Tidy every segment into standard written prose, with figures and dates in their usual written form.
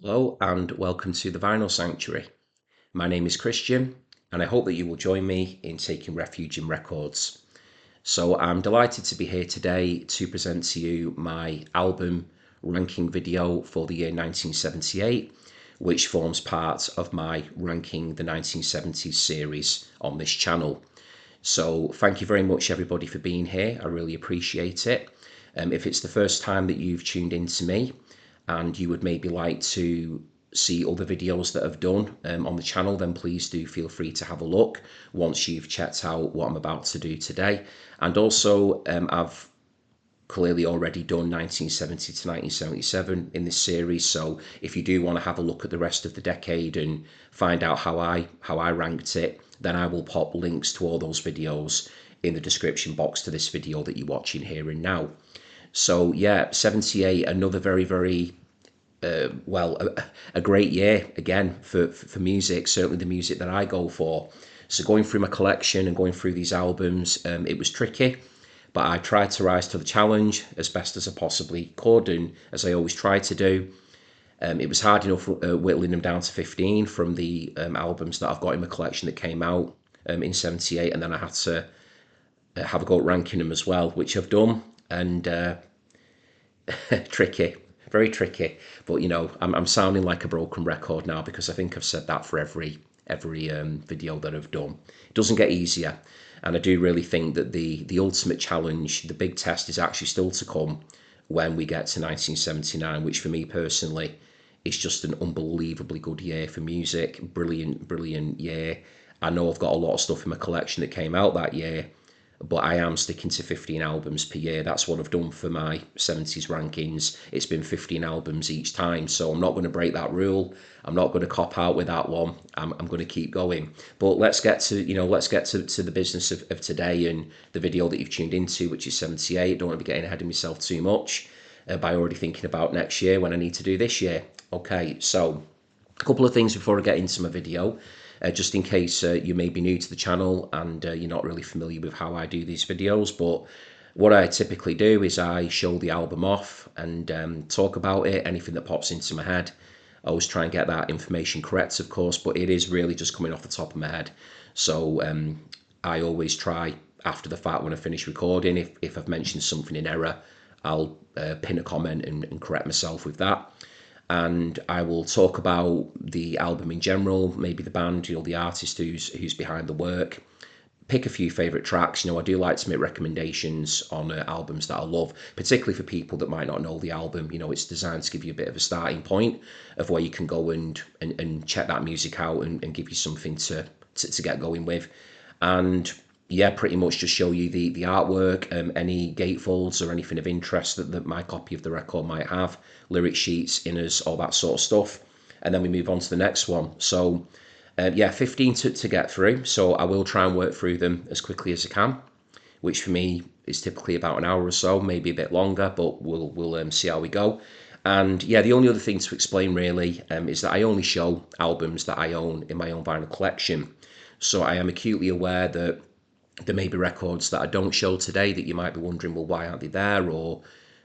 Hello and welcome to the Vinyl Sanctuary. My name is Christian and I hope that you will join me in taking refuge in records. So I'm delighted to be here today to present to you my album ranking video for the year 1978, which forms part of my Ranking the 1970s series on this channel. So thank you very much everybody for being here. I really appreciate it. If it's the first time that you've tuned in to me and you would maybe like to see other videos that I've done on the channel, then please do feel free to have a look once you've checked out what I'm about to do today. And also I've clearly already done 1970 to 1977 in this series, so if you do want to have a look at the rest of the decade and find out how I ranked it, then I will pop links to all those videos in the description box to this video that you're watching here and now. So yeah, 78, another very well, a great year again for music, certainly the music that I go for. So going through my collection and going through these albums, it was tricky, but I tried to rise to the challenge as best as I possibly could, and as I always try to do. It was hard enough whittling them down to 15 from the albums that I've got in my collection that came out in 78, and then I had to have a go at ranking them as well, which I've done, and tricky, very tricky. But I'm sounding like a broken record now because I think I've said that for every video that I've done. It doesn't get easier, and I do really think that the ultimate challenge, the big test, is actually still to come when we get to 1979, which for me personally is just an unbelievably good year for music. Brilliant year. I know I've got a lot of stuff in my collection that came out that year, but I am sticking to 15 albums per year. That's what I've done for my 70s rankings. It's been 15 albums each time, so I'm not going to break that rule. I'm not going to cop out with that one. I'm going to keep going. But let's get to the business of today and the video that you've tuned into, which is 78. Don't want to be getting ahead of myself too much by already thinking about next year when I need to do this year. Okay, so a couple of things before I get into my video. Just in case you may be new to the channel and you're not really familiar with how I do these videos, but what I typically do is I show the album off and talk about it, anything that pops into my head. I always try and get that information correct, of course, but it is really just coming off the top of my head. So I always try after the fact when I finish recording, if I've mentioned something in error, I'll pin a comment and correct myself with that, and I will talk about the album in general, maybe the band, the artist who's behind the work. Pick a few favourite tracks. I do like to make recommendations on albums that I love, particularly for people that might not know the album. It's designed to give you a bit of a starting point of where you can go and check that music out and give you something to get going with. And yeah, pretty much just show you the artwork, any gatefolds or anything of interest that my copy of the record might have, lyric sheets, inners, all that sort of stuff. And then we move on to the next one. So yeah, 15 to get through. So I will try and work through them as quickly as I can, which for me is typically about an hour or so, maybe a bit longer, but we'll see how we go. And yeah, the only other thing to explain really is that I only show albums that I own in my own vinyl collection. So I am acutely aware that there may be records that I don't show today that you might be wondering, well, why aren't they there? Or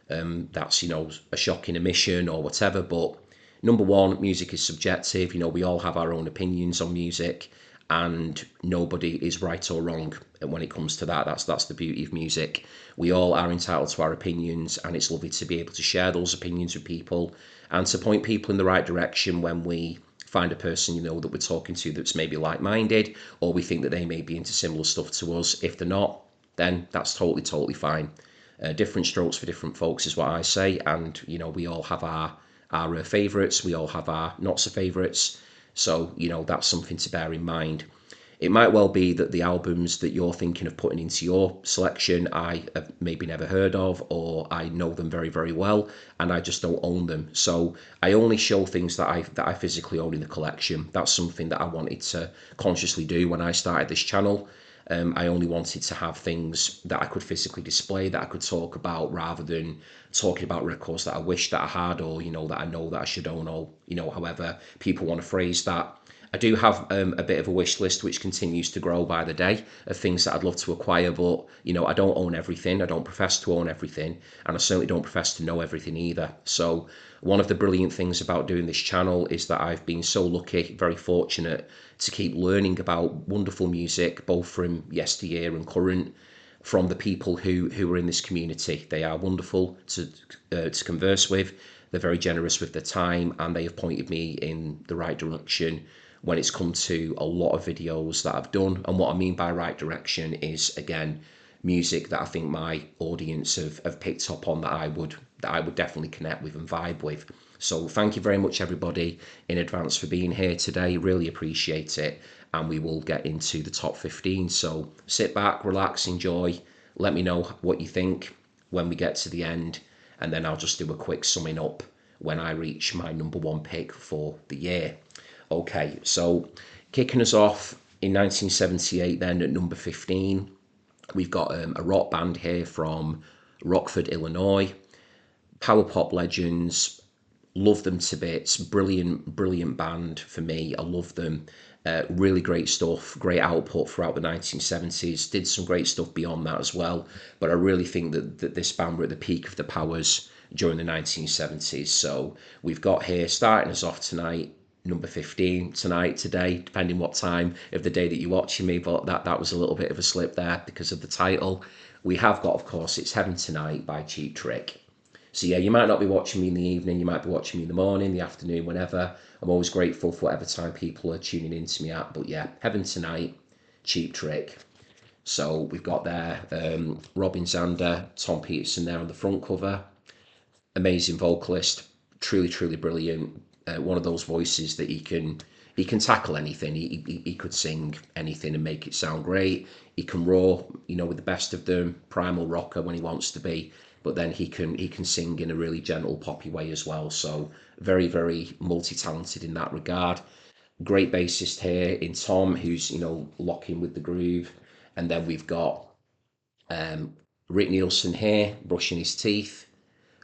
that's, a shocking omission or whatever. But number one, music is subjective. We all have our own opinions on music, and nobody is right or wrong when it comes to that. That's the beauty of music. We all are entitled to our opinions, and it's lovely to be able to share those opinions with people and to point people in the right direction when we find a person that we're talking to that's maybe like-minded, or we think that they may be into similar stuff to us. If they're not, then that's totally fine. Different strokes for different folks is what I say, and we all have our favourites, we all have our not so favourites, so that's something to bear in mind. It might well be that the albums that you're thinking of putting into your selection I have maybe never heard of, or I know them very well and I just don't own them. So I only show things that I physically own in the collection. That's something that I wanted to consciously do when I started this channel. I only wanted to have things that I could physically display, that I could talk about, rather than talking about records that I wish that I had, or that I know that I should own, or however people want to phrase that. I do have a bit of a wish list which continues to grow by the day of things that I'd love to acquire, but I don't own everything. I don't profess to own everything, and I certainly don't profess to know everything either. So one of the brilliant things about doing this channel is that I've been so lucky, very fortunate to keep learning about wonderful music, both from yesteryear and current, from the people who are in this community. They are wonderful to converse with. They're very generous with their time, and they have pointed me in the right direction when it's come to a lot of videos that I've done. And what I mean by right direction is, again, music that I think my audience have picked up on, that I would definitely connect with and vibe with. So thank you very much, everybody, in advance for being here today. Really appreciate it. And we will get into the top 15. So sit back, relax, enjoy. Let me know what you think when we get to the end. And then I'll just do a quick summing up when I reach my #1 pick for the year. Okay, so kicking us off in 1978 then at number 15, we've got a rock band here from Rockford, Illinois. Power pop legends, love them to bits. Brilliant band for me. I love them. Really great stuff, great output throughout the 1970s. Did some great stuff beyond that as well. But I really think that this band were at the peak of the powers during the 1970s. So we've got here, starting us off tonight, number 15 today, depending what time of the day that you're watching me, but that was a little bit of a slip there because of the title. We have got, of course, It's Heaven Tonight by Cheap Trick. So yeah, you might not be watching me in the evening, you might be watching me in the morning, the afternoon, whenever. I'm always grateful for whatever time people are tuning in to me at. But yeah, Heaven Tonight, Cheap Trick. So we've got there Robin Zander, Tom Peterson there on the front cover. Amazing vocalist, truly brilliant. One of those voices that he can tackle anything. He could sing anything and make it sound great. He can roar, with the best of them, primal rocker when he wants to be, but then he can sing in a really gentle, poppy way as well. So very multi-talented in that regard. Great bassist here in Tom, who's locking with the groove, and then we've got Rick Nielsen here brushing his teeth,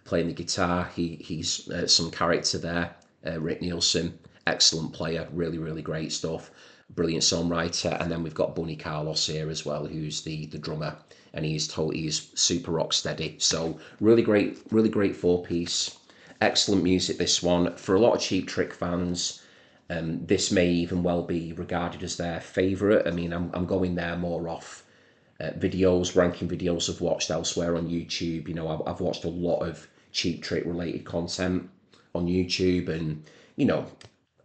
playing the guitar. He's some character there. Rick Nielsen, excellent player, really great stuff, brilliant songwriter. And then we've got Bunny Carlos here as well, who's the drummer, and he's super rock steady. So really great four-piece, excellent music. This one for a lot of Cheap Trick fans. This may even well be regarded as their favourite. I mean, I'm going there more off ranking videos I've watched elsewhere on YouTube. I've watched a lot of Cheap Trick related content on YouTube, and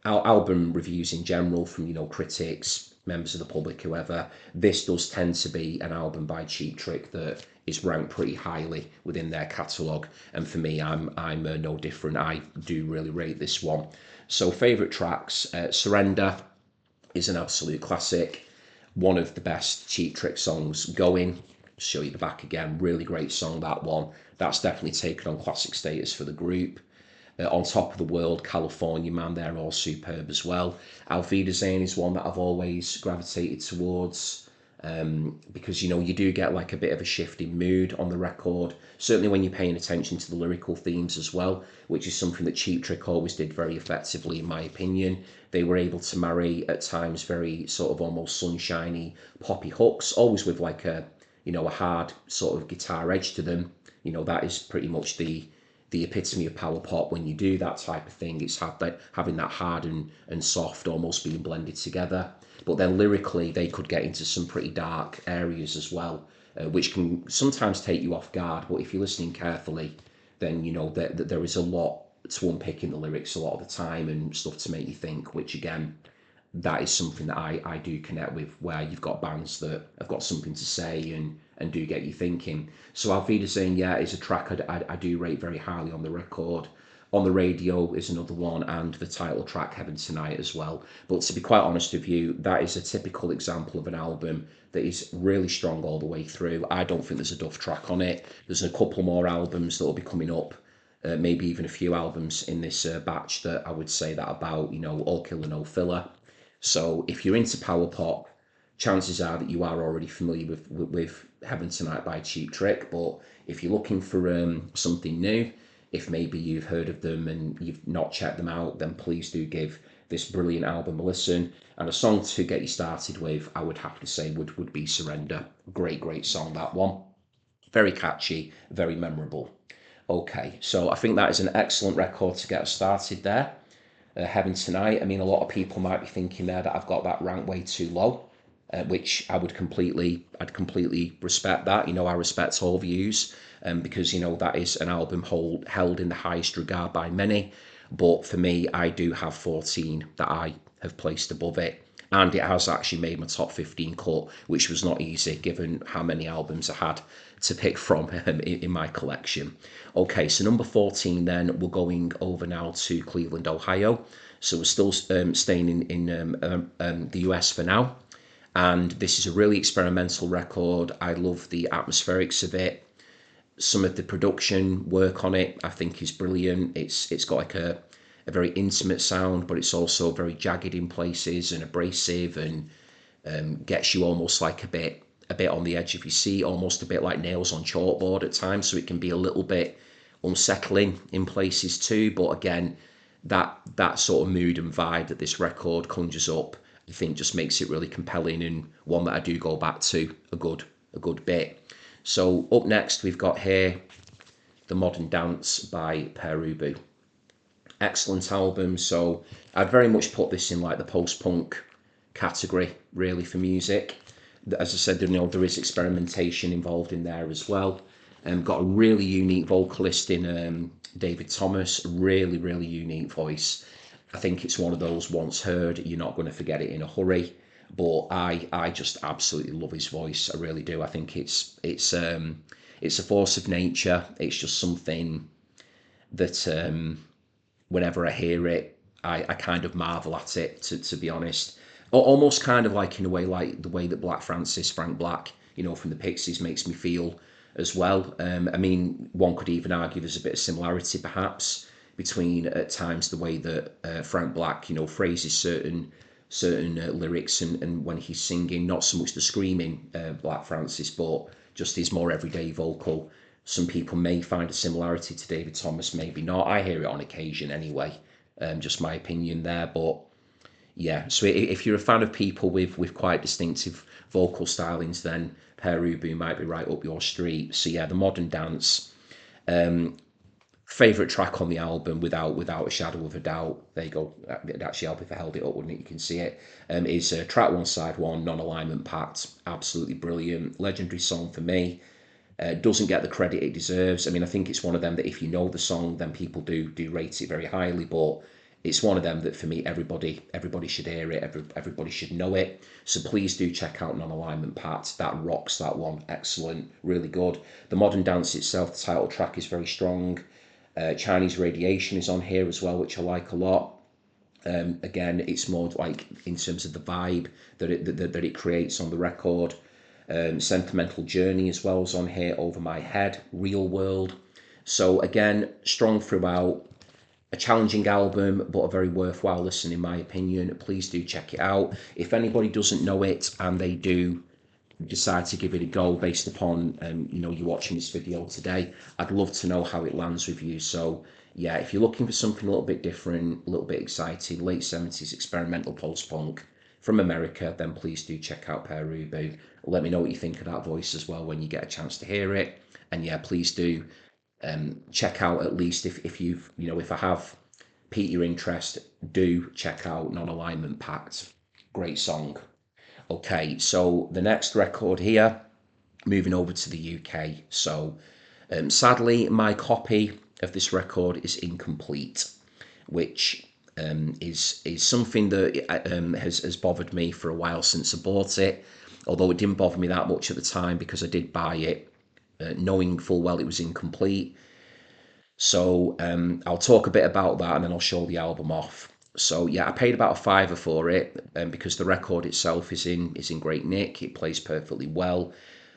album reviews in general from critics, members of the public, whoever. This does tend to be an album by Cheap Trick that is ranked pretty highly within their catalogue, and for me, I'm no different. I do really rate this one. So favourite tracks, Surrender is an absolute classic, one of the best Cheap Trick songs going. Show you the back again, really great song, that one. That's definitely taken on classic status for the group. On Top of the World, California Man, they're all superb as well. Auf Wiedersehen is one that I've always gravitated towards, because you do get like a bit of a shift in mood on the record, certainly when you're paying attention to the lyrical themes as well, which is something that Cheap Trick always did very effectively, in my opinion. They were able to marry at times very sort of almost sunshiny poppy hooks, always with like a hard sort of guitar edge to them. That is pretty much the epitome of power pop. When you do that type of thing, it's having that hard and soft almost being blended together. But then lyrically, they could get into some pretty dark areas as well, which can sometimes take you off guard. But if you're listening carefully, then that there is a lot to unpick in the lyrics a lot of the time, and stuff to make you think, which again, that is something that I do connect with, where you've got bands that have got something to say and do get you thinking. So Auf Wiedersehen, yeah, is a track I do rate very highly on the record. On the Radio is another one, and the title track, Heaven Tonight, as well. But to be quite honest with you, that is a typical example of an album that is really strong all the way through. I don't think there's a duff track on it. There's a couple more albums that will be coming up, maybe even a few albums in this batch that I would say that about, all killer, no filler. So if you're into power pop, chances are that you are already familiar with Heaven Tonight by Cheap Trick. But if you're looking for something new, If maybe you've heard of them and you've not checked them out, then please do give this brilliant album a listen. And a song to get you started with, I would have to say, would be Surrender. Great song, that one. Very catchy, very memorable. Okay, so I think that is an excellent record to get us started there. Heaven Tonight. I mean, a lot of people might be thinking there that I've got that ranked way too low, which I'd completely respect that. I respect all views, because that is an album held in the highest regard by many. But for me, I do have 14 that I have placed above it. And it has actually made my top 15 cut, which was not easy given how many albums I had to pick from in my collection. Okay, so number 14 then, we're going over now to Cleveland, Ohio. So we're still staying in the US for now. And this is a really experimental record. I love the atmospherics of it. Some of the production work on it, I think, is brilliant. It's got like a very intimate sound, but it's also very jagged in places and abrasive, and gets you almost like a bit on the edge of your seat, almost a bit like nails on chalkboard at times. So it can be a little bit unsettling in places too. But again, that sort of mood and vibe that this record conjures up, I think, just makes it really compelling, and one that I do go back to a good bit. So up next we've got here The Modern Dance by Pere. Excellent album. So I'd very much put this in like the post-punk category, really, for music. As I said, there is experimentation involved in there as well. Got a really unique vocalist in David Thomas, really unique voice. I think it's one of those, once heard, you're not going to forget it in a hurry. But I just absolutely love his voice. I really do. I think it's a force of nature. It's just something that whenever I hear it, I kind of marvel at it, to be honest. Almost kind of like, in a way, like the way that Frank Black, from the Pixies, makes me feel as well. I mean, one could even argue there's a bit of similarity, perhaps, between at times the way that Frank Black, phrases certain lyrics, and when he's singing, not so much the screaming Black Francis, but just his more everyday vocal. Some people may find a similarity to David Thomas, maybe not. I hear it on occasion anyway. Just my opinion there, but yeah. So if you're a fan of people with quite distinctive vocal stylings, then Pere might be right up your street. So yeah, The Modern Dance. Favorite track on the album, without a shadow of a doubt. There you go. It'd actually help if I held it up, wouldn't it? You can see it. Is track one, side one, Non-Alignment Pact. Absolutely brilliant, legendary song for me. Doesn't get the credit it deserves. I mean, I think it's one of them that if you know the song, then people do rate it very highly. But it's one of them that, for me, everybody should hear it. Everybody should know it. So please do check out Non-Alignment Pact. That rocks, that one. Excellent, really good. The Modern Dance itself, the title track, is very strong. Chinese Radiation is on here as well, which I like a lot. Again, it's more like in terms of the vibe that it creates on the record. Sentimental Journey as well is on here, Over My Head, Real World. So again, strong throughout. A challenging album, but a very worthwhile listen, in my opinion. Please do check it out. If anybody doesn't know it and they do decide to give it a go based upon you watching this video today, I'd love to know how it lands with you. So yeah, if you're looking for something a little bit different, a little bit exciting, late 70s experimental post-punk from America, then please do check out Pere. Let me know what you think of that voice as well when you get a chance to hear it. And yeah, please do check out, at least if you've if I have piqued your interest, do check out Non-Alignment Pact. Great song. Okay, so the next record here, moving over to the UK. So sadly, my copy of this record is incomplete, which is something that has bothered me for a while since I bought it. Although it didn't bother me that much at the time, because I did buy it knowing full well it was incomplete. So I'll talk a bit about that, and then I'll show the album off. So yeah, I paid about a fiver for it, because the record itself is in great nick. It plays perfectly well,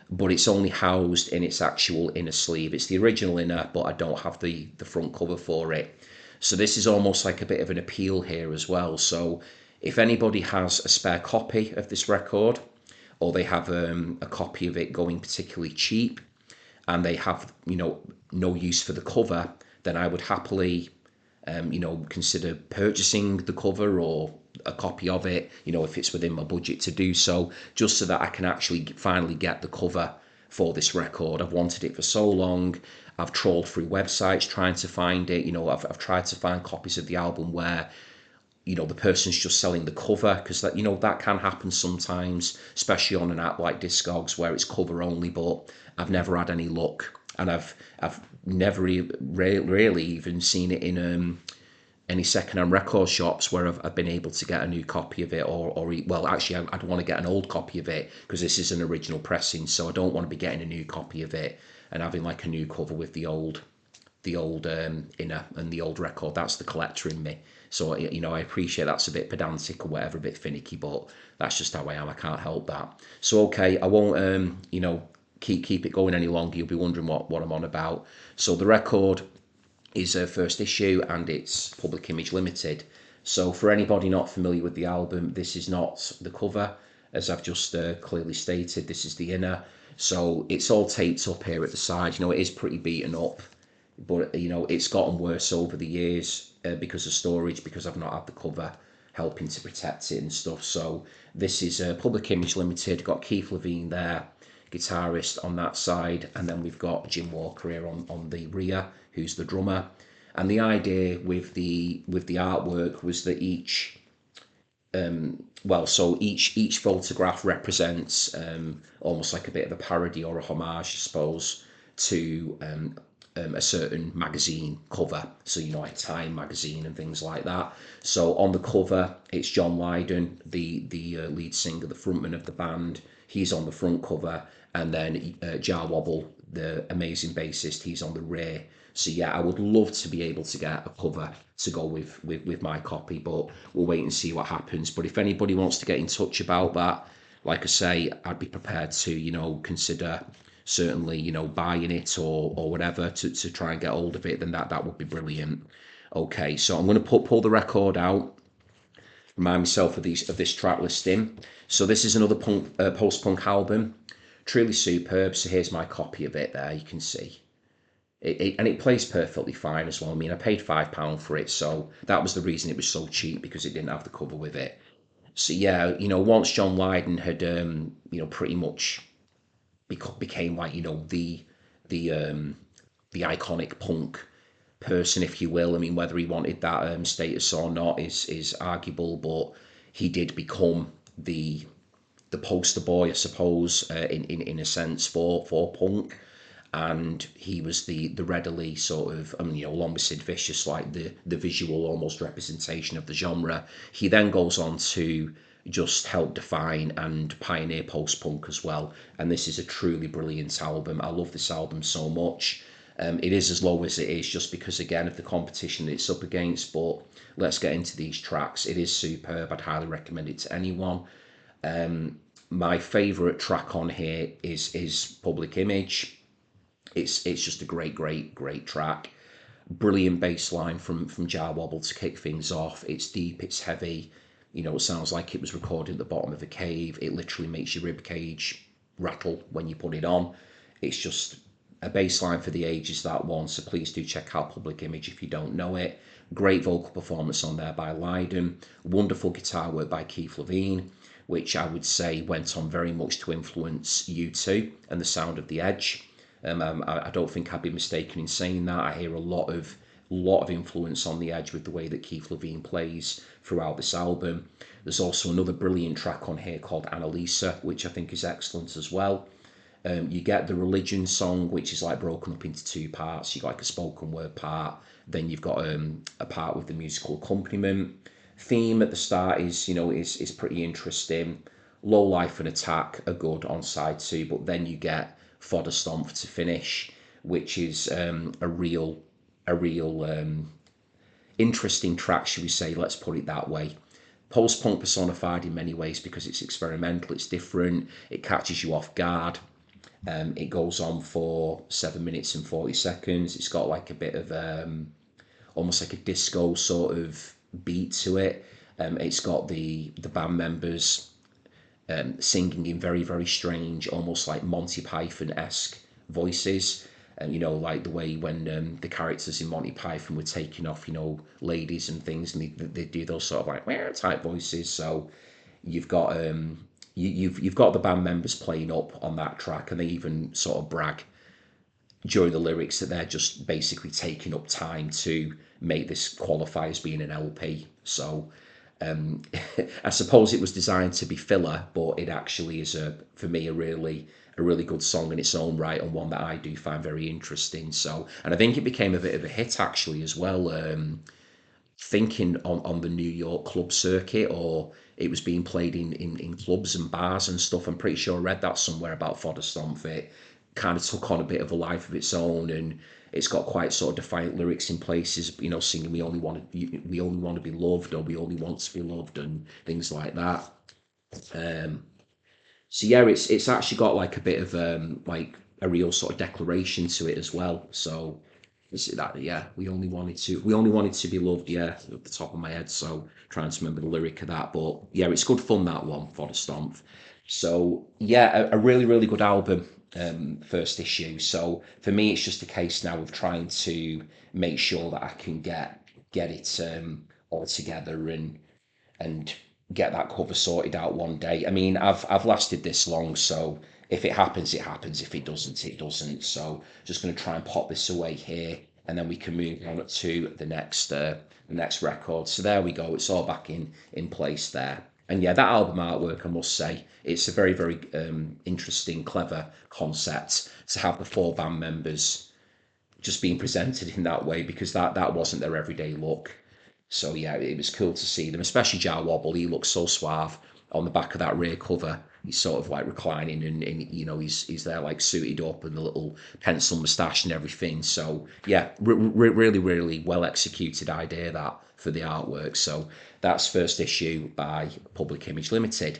but it's only housed in its actual inner sleeve. It's the original inner, but I don't have the front cover for it. So this is almost like a bit of an appeal here as well. So if anybody has a spare copy of this record, or they have a copy of it going particularly cheap, and they have no use for the cover, then I would happily consider purchasing the cover or a copy of it, if it's within my budget to do so, just so that I can actually finally get the cover for this record. I've wanted it for so long. I've trawled through websites trying to find it. I've tried to find copies of the album where the person's just selling the cover, because that can happen sometimes, especially on an app like Discogs where it's cover only. But I've never had any luck, and I've never really even seen it in any secondhand record shops where I've been able to get a new copy of it, or well, actually, I'd want to get an old copy of it because this is an original pressing, so I don't want to be getting a new copy of it and having like a new cover with the old inner and the old record. That's the collector in me. So I appreciate that's a bit pedantic or whatever, a bit finicky, but that's just how I am. I can't help that. So okay, I won't keep it going any longer. You'll be wondering what I'm on about. So the record is a first issue and it's Public Image Limited. So for anybody not familiar with the album, this is not the cover, as I've just clearly stated. This is the inner. So it's all taped up here at the side. It is pretty beaten up, but it's gotten worse over the years because of storage, because I've not had the cover helping to protect it and stuff. So this is Public Image Limited. Got Keith Levine there, guitarist on that side, and then we've got Jim Walker here on the rear, who's the drummer. And the idea with the artwork was that each photograph represents almost like a bit of a parody or a homage, I suppose, to a certain magazine cover. So, like Time magazine and things like that. So on the cover, it's John Lydon, the lead singer, the frontman of the band. He's on the front cover, and then Jar Wobble, the amazing bassist, he's on the rear. So yeah, I would love to be able to get a cover to go with my copy, but we'll wait and see what happens. But if anybody wants to get in touch about that, like I say, I'd be prepared to, consider certainly, buying it or whatever to try and get hold of it. Then that would be brilliant. Okay, so I'm going to pull the record out, remind myself of this track listing. So this is another post-punk album, truly superb. So here's my copy of it there, you can see. And it plays perfectly fine as well. I mean, I paid £5 for it, so that was the reason it was so cheap, because it didn't have the cover with it. So yeah, once John Lydon had, pretty much became like, the iconic punk person, if you will. I mean, whether he wanted that status or not is arguable, but he did become the poster boy, I suppose, in a sense for punk. And he was the readily sort of, along with Sid Vicious, like the visual almost representation of the genre. He then goes on to just help define and pioneer post-punk as well. And this is a truly brilliant album. I love this album so much. It is as low as it is just because, again, of the competition that it's up against. But let's get into these tracks. It is superb. I'd highly recommend it to anyone. My favourite track on here is Public Image. It's just a great track. Brilliant bass line from Jar Wobble to kick things off. It's deep, it's heavy. It sounds like it was recorded at the bottom of a cave. It literally makes your rib cage rattle when you put it on. It's just a bass line for the ages, that one. So please do check out Public Image if you don't know it. Great vocal performance on there by Lydon. Wonderful guitar work by Keith Levine, which I would say went on very much to influence U2 and the sound of The Edge. I don't think I'd be mistaken in saying that. I hear a lot of influence on The Edge with the way that Keith Levine plays throughout this album. There's also another brilliant track on here called Annalisa, which I think is excellent as well. You get the religion song, which is like broken up into two parts. You got like a spoken word part, then you've got a part with the musical accompaniment. Theme at the start is pretty interesting. Low Life and Attack are good on side two, but then you get Fodder Stomp to finish, which is a real interesting track, should we say, let's put it that way. Post-punk personified in many ways because it's experimental, it's different, it catches you off guard. It goes on for 7 minutes and 40 seconds. It's got like a bit of almost like a disco sort of beat to it. It's got the band members singing in very strange, almost like Monty Python-esque voices. And like the way when the characters in Monty Python were taking off, ladies and things, and they do those sort of like "Meow" type voices. So you've got you've got the band members playing up on that track, and they even sort of brag during the lyrics that they're just basically taking up time to make this qualify as being an LP. So I suppose it was designed to be filler, but it actually is for me a really good song in its own right, and one that I do find very interesting. So, and I think it became a bit of a hit actually as well. Thinking on the New York club circuit, or it was being played in clubs and bars and stuff. I'm pretty sure I read that somewhere about Fodder Stomp. It kind of took on a bit of a life of its own, and it's got quite sort of defiant lyrics in places, singing we only want to be loved, or we only want to be loved, and things like that. Um, so yeah, it's actually got like a bit of like a real sort of declaration to it as well. So is it that? Yeah, we only wanted to be loved. Yeah, at the top of my head. So trying to remember the lyric of that, but yeah, it's good fun that one for the Stomp. So yeah, a really really good album. First issue. So for me, it's just a case now of trying to make sure that I can get it all together and get that cover sorted out one day. I mean, I've lasted this long, so if it happens, it happens. If it doesn't, it doesn't. So just going to try and pop this away here, and then we can move on to the next record. So there we go. It's all back in place there. And yeah, that album artwork, I must say, it's a very very interesting, clever concept to have the four band members just being presented in that way, because that wasn't their everyday look. So yeah, it was cool to see them, especially Jar Wobble. He looks so suave on the back of that rear cover. He's sort of like reclining, and he's there like suited up, and the little pencil moustache and everything. So yeah, really really well executed idea that for the artwork. So that's first issue by Public Image Limited.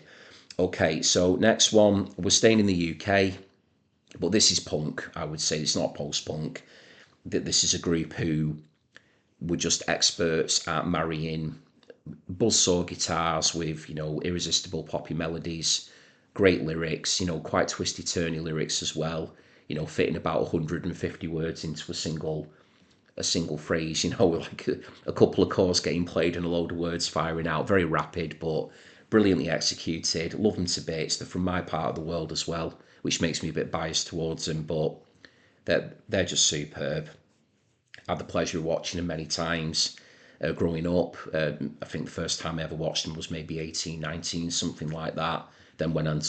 Okay, so next one, we're staying in the UK, but this is punk. I would say it's not post punk. That this is a group who were just experts at marrying buzzsaw guitars with irresistible poppy melodies, great lyrics, quite twisty turny lyrics as well, fitting about 150 words into a single phrase, like a couple of chords getting played and a load of words firing out. Very rapid, but brilliantly executed. Love them to bits. They're from my part of the world as well, which makes me a bit biased towards them, but they're just superb. Had the pleasure of watching them many times growing up. I think the first time I ever watched them was maybe 18, 19, something like that. Then went on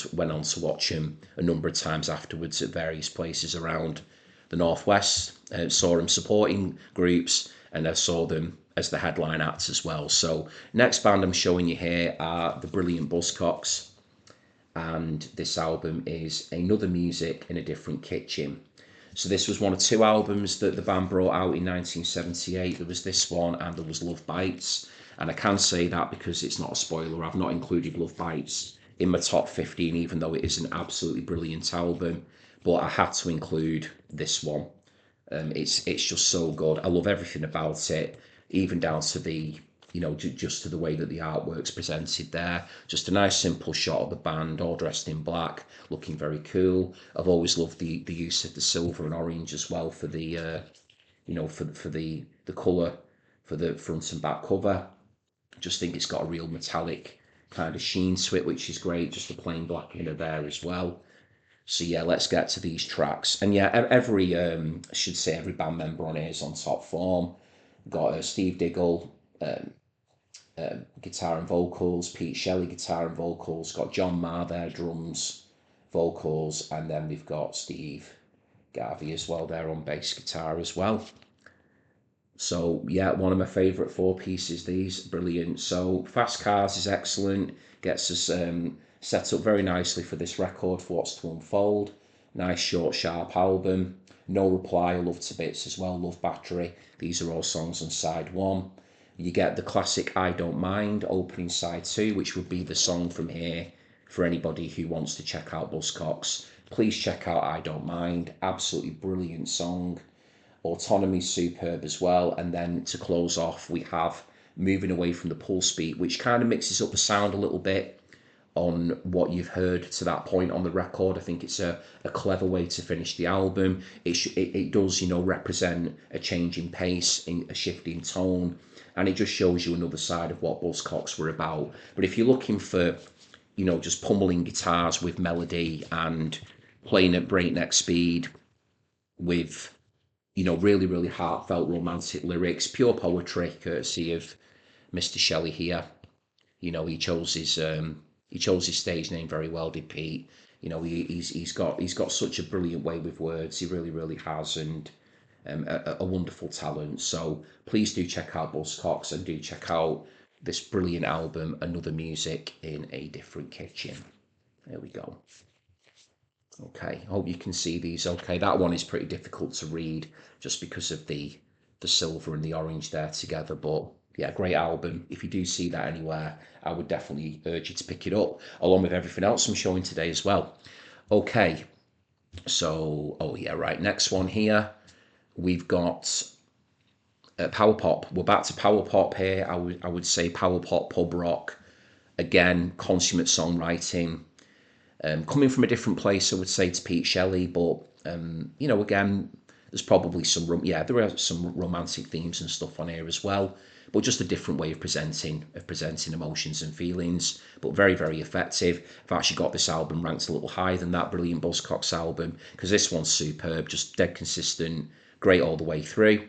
to watch them a number of times afterwards at various places around the Northwest. Saw them supporting groups, and I saw them as the headline acts as well. So next band I'm showing you here are the brilliant Buzzcocks, and this album is Another Music in a Different Kitchen. So this was one of two albums that the band brought out in 1978. There was this one, and there was Love Bites. And I can say that because it's not a spoiler. I've not included Love Bites in my top 15, even though it is an absolutely brilliant album. But I had to include this one. It's just so good. I love everything about it, even down to the just to the way that the artwork's presented there. Just a nice simple shot of the band all dressed in black, looking very cool. I've always loved the use of the silver and orange as well for the for the colour for the front and back cover. Just think it's got a real metallic kind of sheen to it, which is great. Just the plain black inner there as well. So yeah, let's get to these tracks. And yeah, every I should say every band member on here is on top form. Got Steve Diggle, guitar and vocals, Pete Shelley guitar and vocals, got John Marr there, drums, vocals, and then we've got Steve Garvey as well there on bass guitar as well. So yeah, one of my favourite four pieces, these, brilliant. So Fast Cars is excellent, gets us set up very nicely for this record, for what's to unfold. Nice short sharp album. No Reply, Love to Bits as well, Love Battery. These are all songs on side one. You get the classic I Don't Mind opening side two, which would be the song from here for anybody who wants to check out Buzzcocks. Please check out I Don't Mind. Absolutely brilliant song. Autonomy's superb as well. And then to close off, we have Moving Away from the Pulse Beat, which kind of mixes up the sound a little bit on what you've heard to that point on the record. I think it's a clever way to finish the album. It does, you know, represent a change in pace, in a shift in tone, and it just shows you another side of what Buzzcocks were about. But if you're looking for, you know, just pummeling guitars with melody and playing at breakneck speed with, you know, really, really heartfelt romantic lyrics, pure poetry, courtesy of Mr. Shelley here. You know, he chose his stage name very well, did Pete. You know, he's got such a brilliant way with words. He really, really has, and a wonderful talent. So please do check out Buzzcocks and do check out this brilliant album, Another Music in a Different Kitchen. There we go. Okay, hope you can see these. Okay, that one is pretty difficult to read just because of the silver and the orange there together. But yeah, great album. If you do see that anywhere, I would definitely urge you to pick it up, along with everything else I'm showing today as well. Okay, so oh yeah, right. Next one here, we've got power pop. We're back to power pop here. I would say power pop, pub rock. Again, consummate songwriting. Coming from a different place, I would say, to Pete Shelley, but you know, again, there's probably there are some romantic themes and stuff on here as well, but just a different way of presenting emotions and feelings, but very, very effective. I've actually got this album ranked a little higher than that brilliant Buzzcocks album because this one's superb, just dead consistent, great all the way through.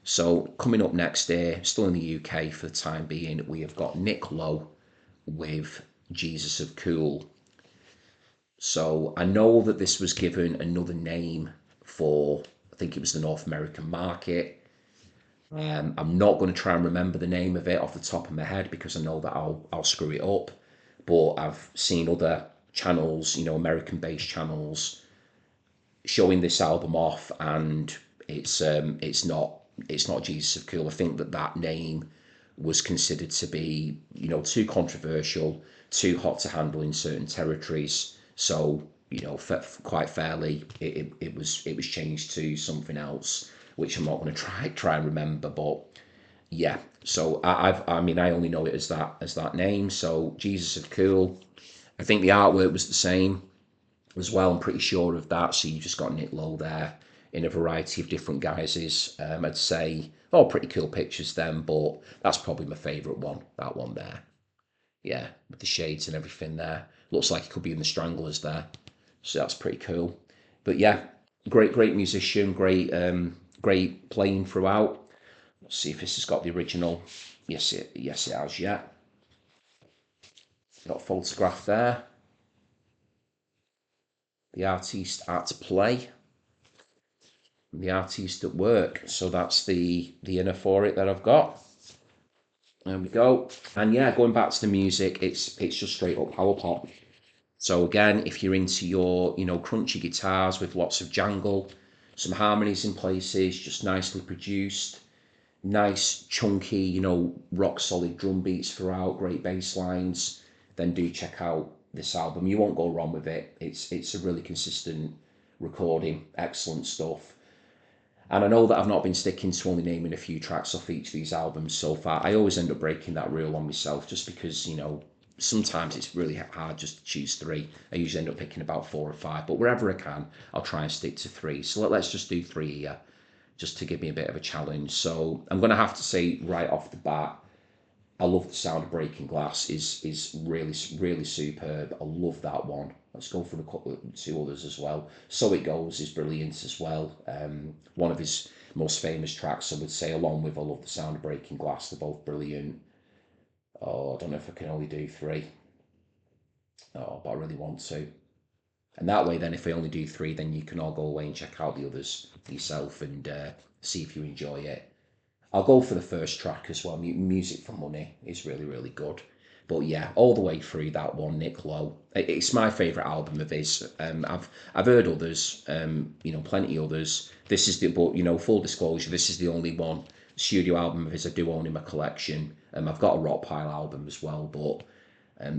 So coming up next here, still in the UK for the time being, we have got Nick Lowe with Jesus of Cool. So I know that this was given another name for, I think it was the North American market. I'm not going to try and remember the name of it off the top of my head because I know that I'll screw it up. But I've seen other channels, you know, American-based channels, showing this album off, and it's not Jesus of Cool. I think that name was considered to be, you know, too controversial, too hot to handle in certain territories. So, you know, quite fairly, it was changed to something else, which I'm not going to try and remember. But yeah, so I mean, I only know it as that name. So Jesus of Cool. I think the artwork was the same as well. I'm pretty sure of that. So you just got Nick Lowe there in a variety of different guises. I'd say all pretty cool pictures then, but that's probably my favourite one. That one there, yeah, with the shades and everything there. Looks like he could be in the Stranglers there, so that's pretty cool. But yeah, great musician, great playing throughout. Let's see if this has got the original. Yes it has. Yeah, got a photograph there. The artist at play, the artist at work. So that's the inner for it that I've got. There we go. And yeah, going back to the music, it's just straight up power pop. So again, if you're into your, you know, crunchy guitars with lots of jangle, some harmonies in places, just nicely produced, nice chunky, you know, rock solid drum beats throughout, great bass lines, then do check out this album. You won't go wrong with it. It's a really consistent recording, excellent stuff. And I know that I've not been sticking to only naming a few tracks off each of these albums so far. I always end up breaking that rule on myself just because, you know, sometimes it's really hard just to choose three. I usually end up picking about four or five, but wherever I can, I'll try and stick to three. So let's just do three here, just to give me a bit of a challenge. So I'm going to have to say right off the bat, I love the sound of breaking glass. Is really superb. I love that one. Let's go for the two others as well. So It Goes is brilliant as well. One of his most famous tracks, I would say, along with I love the sound of breaking glass. They're both brilliant. Oh, I don't know if I can only do three. Oh, but I really want to. And that way, then, if I only do three, then you can all go away and check out the others yourself and see if you enjoy it. I'll go for the first track as well. Music for Money is really, really good. But yeah, all the way through that one, Nick Lowe. It's my favourite album of his. I've heard others, you know, plenty others. This is but you know, full disclosure, this is the only one studio album of his I do own in my collection. I've got a Rock Pile album as well, but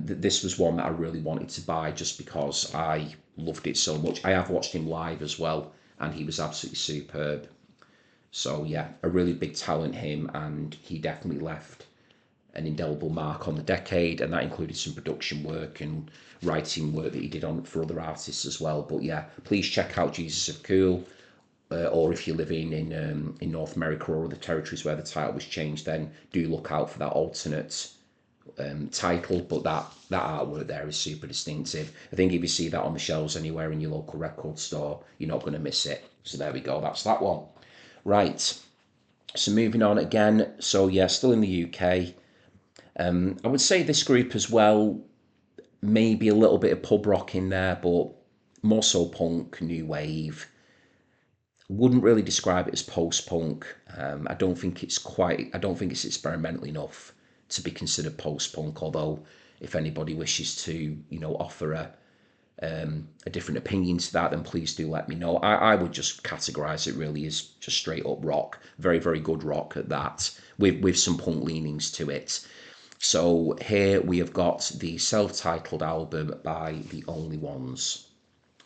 this was one that I really wanted to buy just because I loved it so much. I have watched him live as well, and he was absolutely superb. So yeah, a really big talent him, and he definitely left an indelible mark on the decade, and that included some production work and writing work that he did on for other artists as well. But yeah, please check out Jesus of Cool, or if you're living in North America or other territories where the title was changed, then do look out for that alternate title. But that artwork there is super distinctive. I think if you see that on the shelves anywhere in your local record store, you're not going to miss it. So there we go, that's that one. Right, so moving on again. So yeah, still in the UK. I would say this group as well, maybe a little bit of pub rock in there, but more so punk, new wave. Wouldn't really describe it as post punk. I don't think it's quite. I don't think it's experimental enough to be considered post punk. Although, if anybody wishes to, offer a different opinion to that, then please do let me know. I would just categorise it really as just straight up rock, very very good rock at that, with some punk leanings to it. So here we have got the self-titled album by The Only Ones.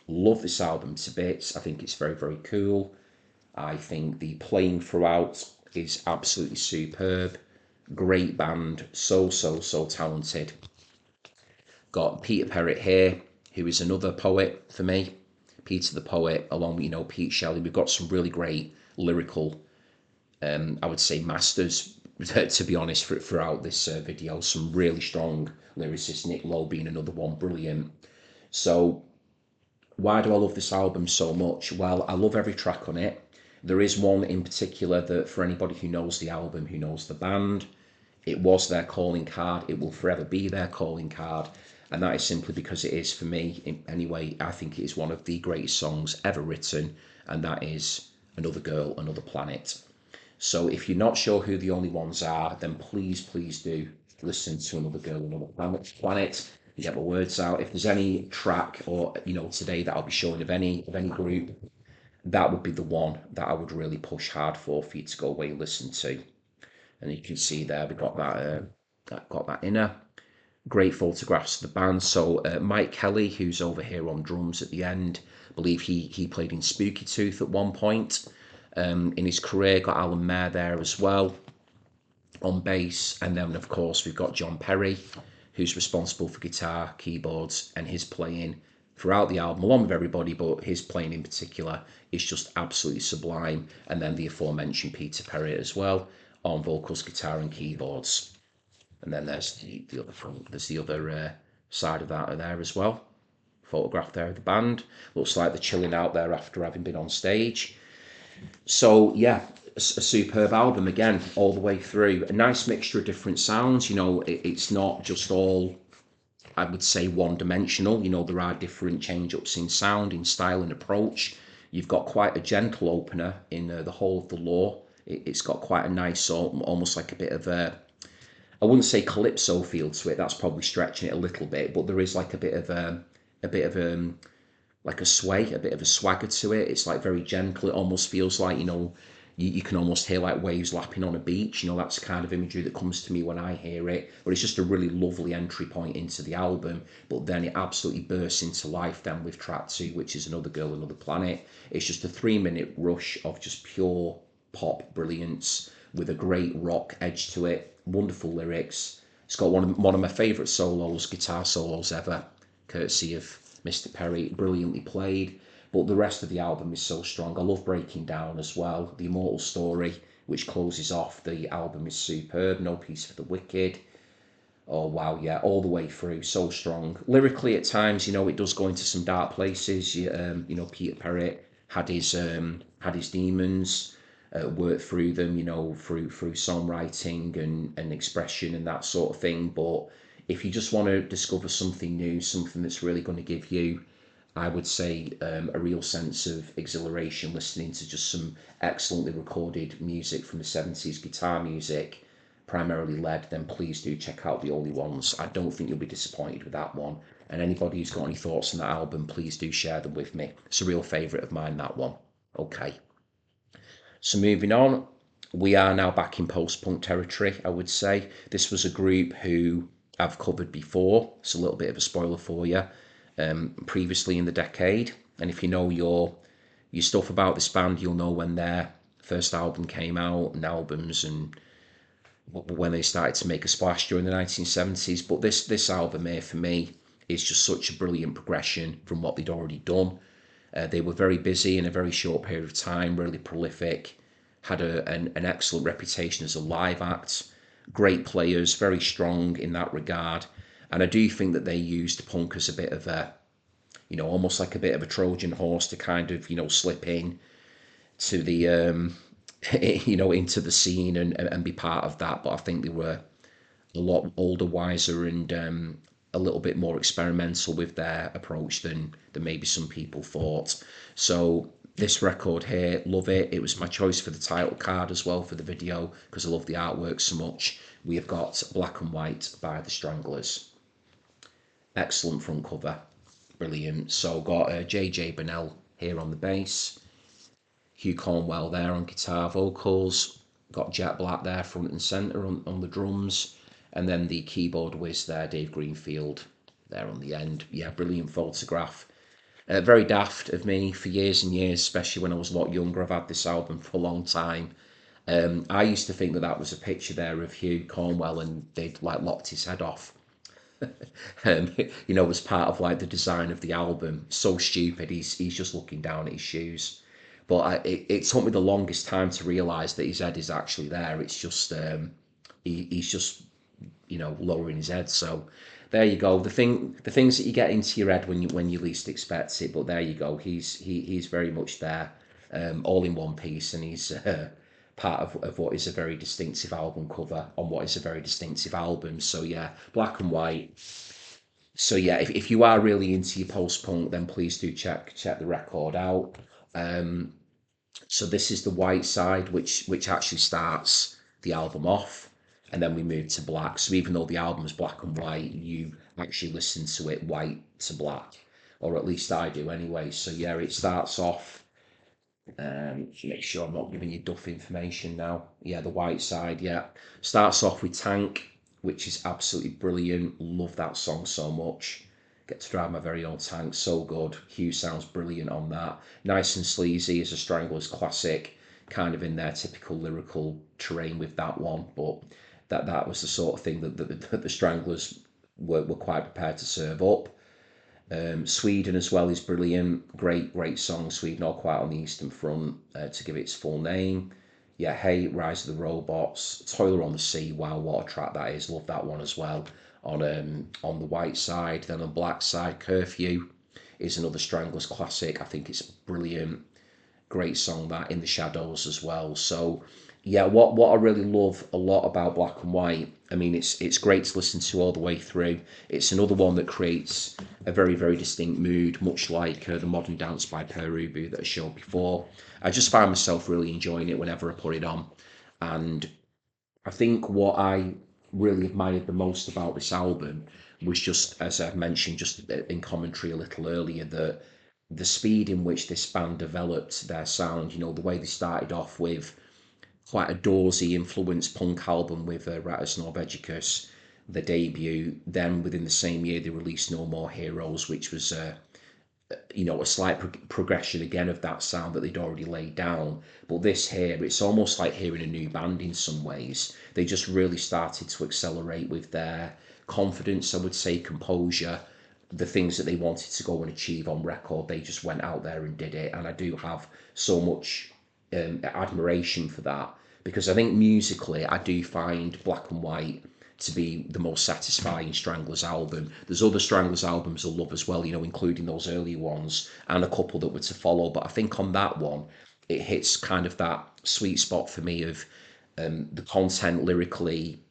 Love this album to bits. I think it's very very cool. I think the playing throughout is absolutely superb. Great band, so talented. Got Peter Pere here, who is another poet for me. Peter the poet, along with Pete Shelley. We've got some really great lyrical, I would say, masters. To be honest, throughout this video, some really strong lyricists. Nick Lowe being another one, brilliant. So, why do I love this album so much? Well, I love every track on it. There is one in particular that, for anybody who knows the album, who knows the band, it was their calling card. It will forever be their calling card. And that is simply because it is, for me, anyway, I think it is one of the greatest songs ever written. And that is Another Girl, Another Planet. So if you're not sure who the only ones are, then please do listen to Another Girl, Another Planet. Get my words out. If there's any track or today that I'll be showing of any group, that would be the one that I would really push hard for you to go away and listen to. And you can see there we've got that inner. Great photographs of the band. So Mike Kelly, who's over here on drums at the end, I believe he played in Spooky Tooth at one point. In his career, got Alan Mayer there as well on bass, and then of course we've got John Pere, who's responsible for guitar, keyboards, and his playing throughout the album, along with everybody, but his playing in particular is just absolutely sublime. And then the aforementioned Peter Pere as well on vocals, guitar, and keyboards. And then there's the other front. There's the other side of that there as well. Photograph there of the band. Looks like they're chilling out there after having been on stage. So yeah, a superb album again, all the way through. A nice mixture of different sounds. It's not just all, I would say, one-dimensional. There are different change-ups in sound, in style and approach. You've got quite a gentle opener in the whole of the Lowe. It's got quite a nice, almost like a bit of a, I wouldn't say calypso feel to it. That's probably stretching it a little bit, but there is like a bit of like a sway, a bit of a swagger to it. It's like very gentle. It almost feels like, you can almost hear like waves lapping on a beach. That's the kind of imagery that comes to me when I hear it. But it's just a really lovely entry point into the album. But then it absolutely bursts into life then with track 2, which is Another Girl, Another Planet. It's just a 3-minute rush of just pure pop brilliance with a great rock edge to it. Wonderful lyrics. It's got one of my favourite guitar solos ever, courtesy of Mr. Pere, brilliantly played. But the rest of the album is so strong. I love Breaking Down as well. The Immortal Story, which closes off the album, is superb. No Peace for the Wicked. Oh wow, yeah, all the way through, so strong. Lyrically, at times, it does go into some dark places. Peter Pere had his demons, worked through them, through songwriting and expression and that sort of thing. But if you just want to discover something new, something that's really going to give you, I would say, a real sense of exhilaration, listening to just some excellently recorded music from the 70s, guitar music, primarily led, then please do check out The Only Ones. I don't think you'll be disappointed with that one. And anybody who's got any thoughts on that album, please do share them with me. It's a real favourite of mine, that one. Okay. So moving on, we are now back in post-punk territory, I would say. This was a group who I've covered before. It's a little bit of a spoiler for you. Previously in the decade, and if you know your stuff about this band, you'll know when their first album came out, and albums and when they started to make a splash during the 1970s. But this album here for me is just such a brilliant progression from what they'd already done. They were very busy in a very short period of time, really prolific, had an excellent reputation as a live act, great players, very strong in that regard. And I do think that they used punk as a bit of a, almost like a bit of a Trojan horse to kind of, slip in to the, into the scene and be part of that. But I think they were a lot older, wiser, and a little bit more experimental with their approach than maybe some people thought. So this record here, love it. It was my choice for the title card as well for the video because I love the artwork so much. We have got Black and White by the Stranglers. Excellent front cover, brilliant. So got JJ Burnell here on the bass, Hugh Cornwell there on guitar vocals, got Jack Black there front and centre on the drums, and then the keyboard whiz there, Dave Greenfield there on the end. Yeah, brilliant photograph. Very daft of me for years and years, especially when I was a lot younger. I've had this album for a long time. I used to think that that was a picture there of Hugh Cornwell and they'd like lopped his head off. Was part of like the design of the album. So stupid. He's just looking down at his shoes. But it took me the longest time to realise that his head is actually there. It's just he's just lowering his head. So there you go. The things that you get into your head when you least expect it. But there you go. He's very much there, all in one piece, and he's part of what is a very distinctive album cover on what is a very distinctive album. So yeah, Black and White. So yeah, if you are really into your post punk, then please do check the record out. Um, so this is the white side, which actually starts the album off, and then we move to black. So even though the album is black and white, you actually listen to it white to black, or at least I do anyway. So yeah, it starts off. Make sure I'm not giving you duff information now. Yeah, the white side. Yeah, starts off with Tank, which is absolutely brilliant. Love that song so much. Get to drive my very own tank, so good. Hugh sounds brilliant on that. Nice and sleazy is a Stranglers classic, kind of in their typical lyrical terrain with that one. But that was the sort of thing that the Stranglers were quite prepared to serve up. Sweden as well is brilliant. Great song. Sweden all quiet on the Eastern Front to give it its full name. Yeah, Hey, Rise of the Robots, Toiler on the Sea. Wow, what a track that is. Love that one as well. On the white side, then on black side, Curfew is another Stranglers classic. I think it's brilliant. Great song that In the Shadows as well. So yeah, what I really love a lot about Black and White, I mean it's great to listen to all the way through. It's another one that creates a very distinct mood, much like the Modern Dance by Pere that I showed before. I just find myself really enjoying it whenever I put it on, and I think what I really admired the most about this album was just, as I've mentioned, just in commentary a little earlier, that the speed in which this band developed their sound, the way they started off with quite a Dawsey influenced punk album with Rattus Norvegicus, the debut. Then within the same year, they released No More Heroes, which was a slight progression again of that sound that they'd already laid down. But this here, it's almost like hearing a new band in some ways. They just really started to accelerate with their confidence, I would say, composure, the things that they wanted to go and achieve on record. They just went out there and did it. And I do have so much admiration for that because I think musically, I do find Black and White to be the most satisfying Stranglers album. There's other Stranglers albums I love as well, including those early ones and a couple that were to follow. But I think on that one, it hits kind of that sweet spot for me of the content lyrically.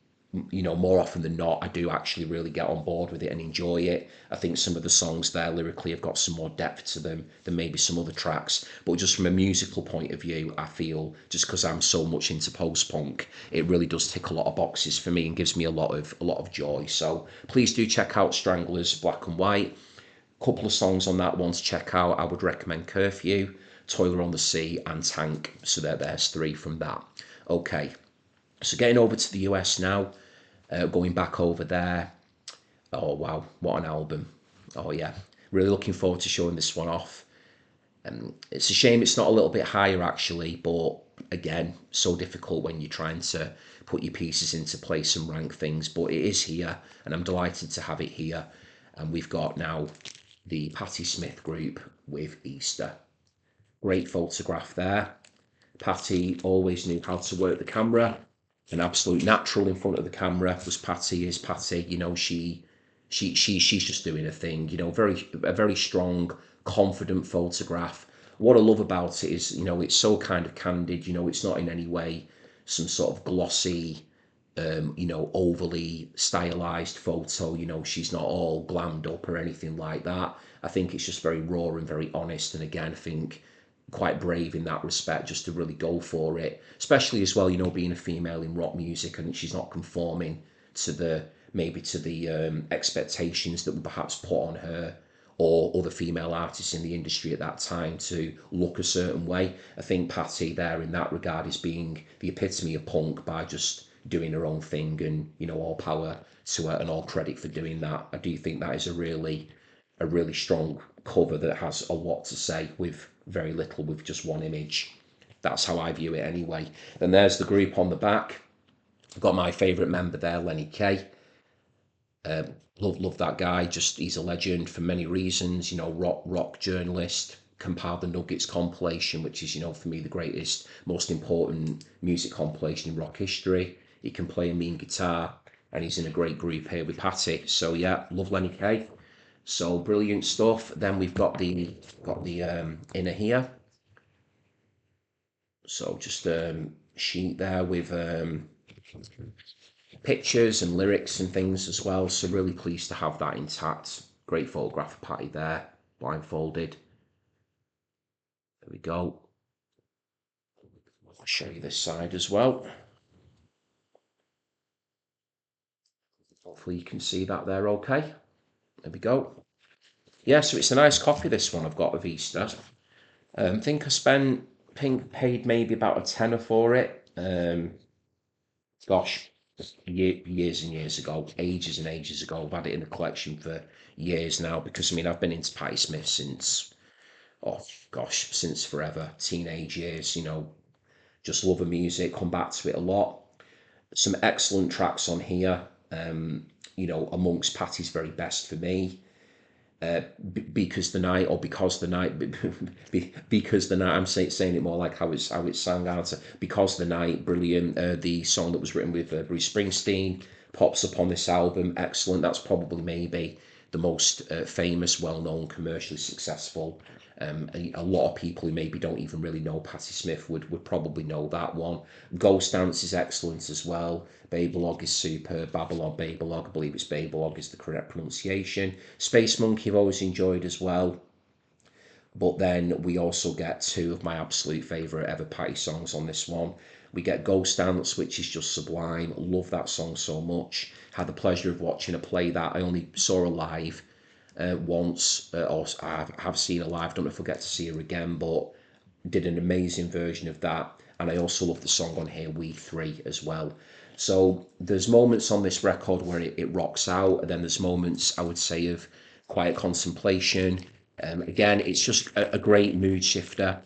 More often than not, I do actually really get on board with it and enjoy it. I think some of the songs there lyrically have got some more depth to them than maybe some other tracks. But just from a musical point of view, I feel just because I'm so much into post punk, it really does tick a lot of boxes for me and gives me a lot of joy. So please do check out Stranglers Black and White. Couple of songs on that one to check out. I would recommend Curfew, Toiler on the Sea, and Tank. So there's three from that. Okay, so getting over to the US now. Going back over there. Oh wow, what an album! Oh yeah, really looking forward to showing this one off. It's a shame it's not a little bit higher actually, but again, so difficult when you're trying to put your pieces into place and rank things, but it is here, and I'm delighted to have it here. And we've got now the Patti Smith group with Easter. Great photograph there. Patti always knew how to work the camera. An absolute natural in front of the camera was Patti. Is Patti? You know, she's just doing a thing. You know, a very strong, confident photograph. What I love about it is, you know, it's so kind of candid. You know, it's not in any way some sort of glossy, you know, overly stylized photo. You know, she's not all glammed up or anything like that. I think it's just very raw and very honest. And again, I think quite brave in that respect, just to really go for it, especially as well, you know, being a female in rock music, and she's not conforming to the maybe to the expectations that were perhaps put on her or other female artists in the industry at that time to look a certain way. I think Patti there in that regard is being the epitome of punk by just doing her own thing, and you know, all power to her and all credit for doing that. I do think that is a really strong cover that has a lot to say with very little, with just one image. That's how I view it anyway. And there's the group on the back. I've got my favourite member there, Lenny Kay. Love that guy. Just he's a legend for many reasons. You know, rock journalist. Compiled the Nuggets compilation, which is, you know, for me the greatest, most important music compilation in rock history. He can play a mean guitar, and he's in a great group here with Patti. So yeah, love Lenny Kay. So brilliant stuff. Then we've got the inner here. So just sheet there with pictures and lyrics and things as well. So really pleased to have that intact. Great photograph of Patti there, blindfolded. There we go. I'll show you this side as well. Hopefully you can see that there okay. There we go. Yeah, so it's a nice copy, this one I've got of Easter. I think I paid maybe about a tenner for it. Gosh, years and years ago, ages and ages ago. I've had it in the collection for years now because I mean I've been into Patti Smith since, oh gosh, since forever, teenage years. You know, just love the music, come back to it a lot. Some excellent tracks on here. You know, amongst Patti's very best for me. Because the night, or because the night, because the night. I'm saying it more like how it's sang out. Because the night, brilliant. The song that was written with Bruce Springsteen pops up on this album. Excellent. That's probably maybe the most famous, well-known, commercially successful. A lot of people who maybe don't even really know Patti Smith would probably know that one. Ghost Dance is excellent as well. Babylog is superb. Babylog, I believe it's Babylog is the correct pronunciation. Space Monkey I've always enjoyed as well. But then we also get two of my absolute favourite ever Patti songs on this one. We get Ghost Dance, which is just sublime. Love that song so much. Had the pleasure of watching her play that. I only saw her live once, or I have seen her live. Don't know if we'll get to see her again, but did an amazing version of that. And I also love the song on here, We Three, as well. So there's moments on this record where it rocks out, and then there's moments, I would say, of quiet contemplation. Again, it's just a great mood shifter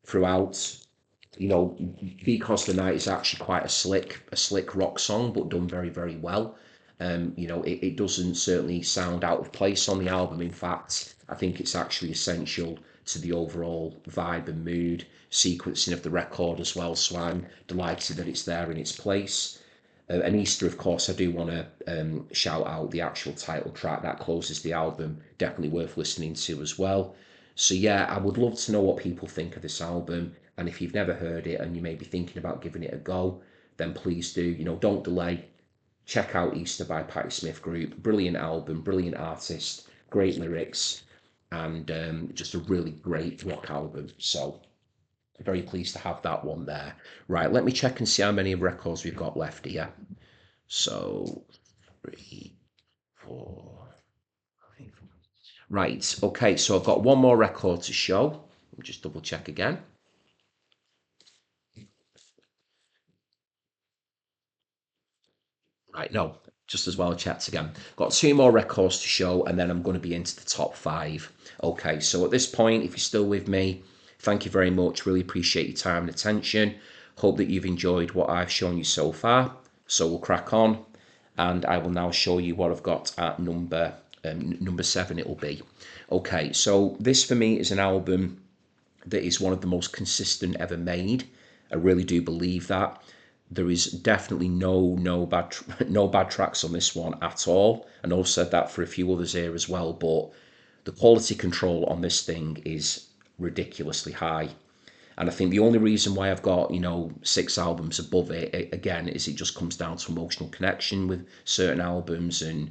throughout. You know, Because the Night is actually quite a slick rock song, but done very, very well. You know, it doesn't certainly sound out of place on the album. In fact, I think it's actually essential to the overall vibe and mood sequencing of the record as well. So I'm delighted that it's there in its place. And Easter, of course, I do want to shout out the actual title track that closes the album. Definitely worth listening to as well. So yeah, I would love to know what people think of this album. And if you've never heard it and you may be thinking about giving it a go, then please do. You know, don't delay. Check out Easter by Patti Smith Group. Brilliant album, brilliant artist, great lyrics, and just a really great rock album. So very pleased to have that one there. Right, let me check and see how many records we've got left here. So 3, 4, 5. Right, okay, so I've got one more record to show. Let me just double check again. Right, no, just as well chats again. Got two more records to show, and then I'm going to be into the top 5. Okay, so at this point, if you're still with me, Thank you very much. Really appreciate your time and attention. Hope that you've enjoyed what I've shown you so far. So we'll crack on, and I will now show you what I've got at number 7. It will be okay. So this for me is an album that is one of the most consistent ever made. I really do believe that. There is definitely no bad no bad tracks on this one at all. I know I've said that for a few others here as well, but the quality control on this thing is ridiculously high. And I think the only reason why I've got, 6 albums above it, again, is it just comes down to emotional connection with certain albums, and,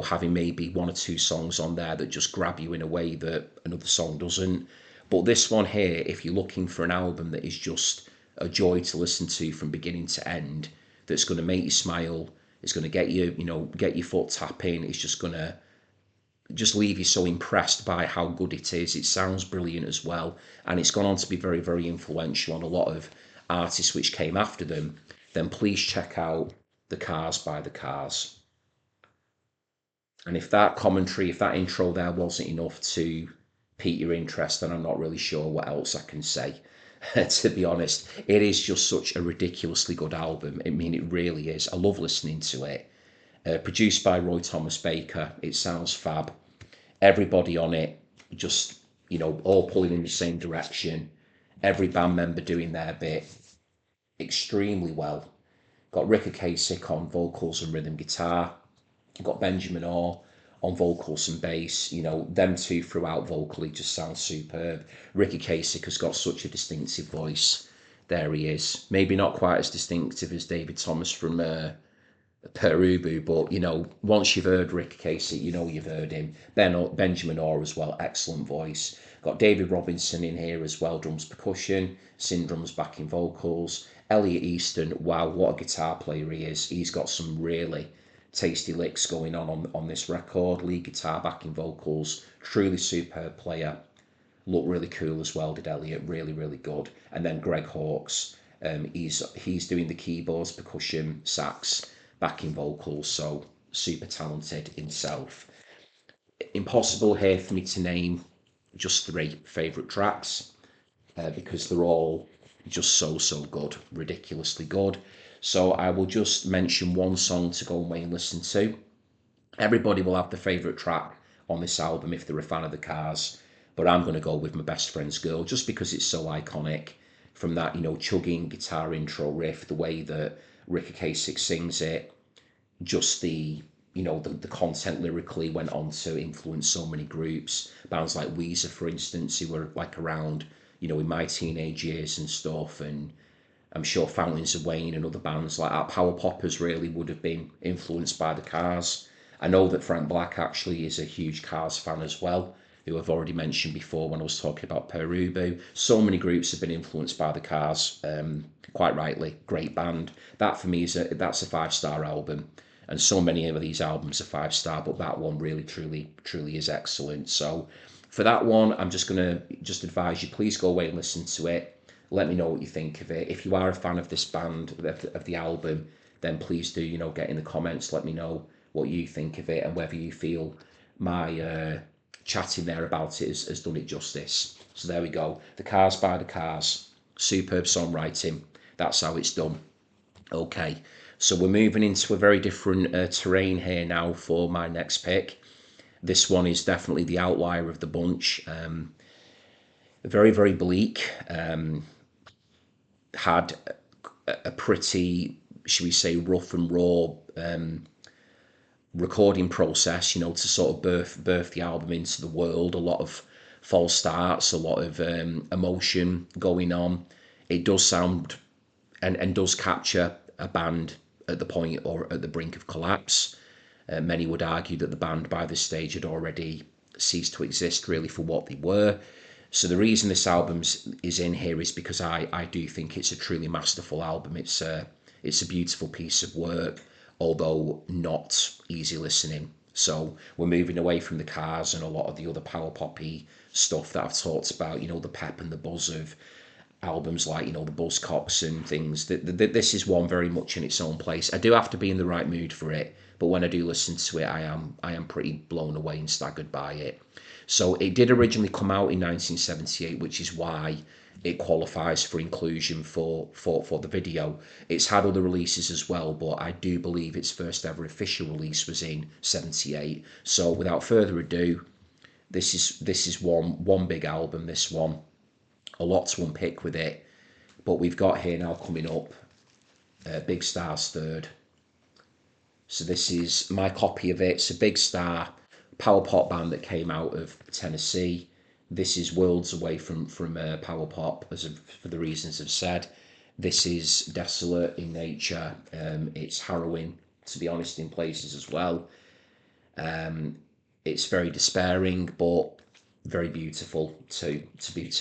having maybe 1 or 2 songs on there that just grab you in a way that another song doesn't. But this one here, if you're looking for an album that is just a joy to listen to from beginning to end, that's going to make you smile, it's going to get you, get your foot tapping, it's just going to just leave you so impressed by how good it is. It sounds brilliant as well, and it's gone on to be very, very influential on a lot of artists which came after them. Then please check out The Cars by The Cars. And if that commentary, if that intro there wasn't enough to pique your interest, then I'm not really sure what else I can say. To be honest, it is just such a ridiculously good album. I mean, it really is. I love listening to it. Produced by Roy Thomas Baker. It sounds fab. Everybody on it just, all pulling in the same direction. Every band member doing their bit extremely well. Got Rick Ocasek on vocals and rhythm guitar. Got Benjamin Orr on vocals and bass. Them two throughout vocally just sound superb. Rick Ocasek has got such a distinctive voice. There he is. Maybe not quite as distinctive as David Thomas from Pere, but once you've heard Rick Casey, you've heard him. Benjamin Orr as well, excellent voice. Got David Robinson in here as well, drums, percussion, Syndrome's backing vocals. Elliot Easton, wow, what a guitar player he is. He's got some really tasty licks going on this record. Lead guitar, backing vocals, truly superb player. Looked really cool as well, did Elliot, really, really good. And then Greg Hawkes, he's doing the keyboards, percussion, sax, backing vocals, so super talented himself. Impossible here for me to name just 3 favourite tracks because they're all just so good, ridiculously good. So I will just mention one song to go away and listen to. Everybody will have the favourite track on this album if they're a fan of the Cars, but I'm going to go with My Best Friend's Girl just because it's so iconic. From that, chugging guitar intro riff, the way that Rick Ocasek sings it, just the content lyrically went on to influence so many groups. Bands like Weezer, for instance, who were like around, in my teenage years and stuff, and I'm sure Fountains of Wayne and other bands like that. Power Poppers really would have been influenced by the Cars. I know that Frank Black actually is a huge Cars fan as well, who I've already mentioned before when I was talking about Pere. So many groups have been influenced by the Cars, quite rightly. Great band. That for me that's a 5-star album. And so many of these albums are 5-star, but that one really, truly is excellent. So for that one, I'm just going to advise you, please go away and listen to it. Let me know what you think of it. If you are a fan of this band, of the album, then please do, get in the comments. Let me know what you think of it and whether you feel my chatting there about it has done it justice. So there we go. The Cars by the Cars. Superb songwriting. That's how it's done. Okay, so we're moving into a very different terrain here now for my next pick. This one is definitely the outlier of the bunch. Very, very bleak. Had a pretty, should we say, rough and raw recording process, to sort of birth the album into the world. A lot of false starts, a lot of emotion going on. It does sound and does capture a band at the point or at the brink of collapse. Many would argue that the band by this stage had already ceased to exist really for what they were. So the reason this album is in here is because I do think it's a truly masterful album. It's a beautiful piece of work, although not easy listening. So we're moving away from the Cars and a lot of the other power poppy stuff that I've talked about, the pep and the buzz of albums like, you know, the Buzzcocks and things. This is one very much in its own place. I do have to be in the right mood for it, but when I do listen to it, I am pretty blown away and staggered by it. So it did originally come out in 1978, which is why it qualifies for inclusion for the video. It's had other releases as well, but I do believe its first ever official release was in 78. So without further ado, this is one big album, this one. A lot to unpick with it, but we've got here now coming up Big Star's third. So this is my copy of it. It's a Big Star power pop band that came out of Tennessee. This is worlds away from power pop, for the reasons I've said. This is desolate in nature. It's harrowing, to be honest, in places as well. It's very despairing, but very beautiful to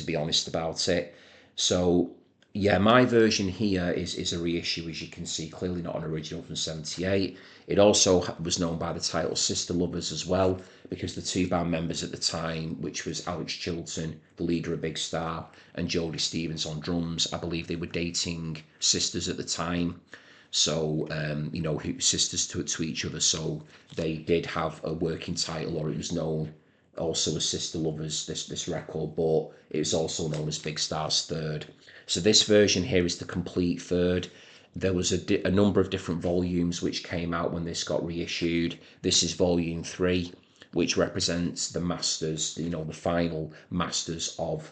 be honest about it. So yeah, my version here is a reissue, as you can see, clearly not an original from 78. It also was known by the title Sister Lovers as well, because the two band members at the time, which was Alex Chilton, the leader of Big Star, and Jodie Stevens on drums, I believe they were dating sisters at the time. So, you know, sisters to each other. So they did have a working title, or it was known also as Sister Lovers, this record, but it was also known as Big Star's third. So this version here is the complete third. There was a number of different volumes which came out when this got reissued. This is volume 3, which represents the masters, you know, the final masters of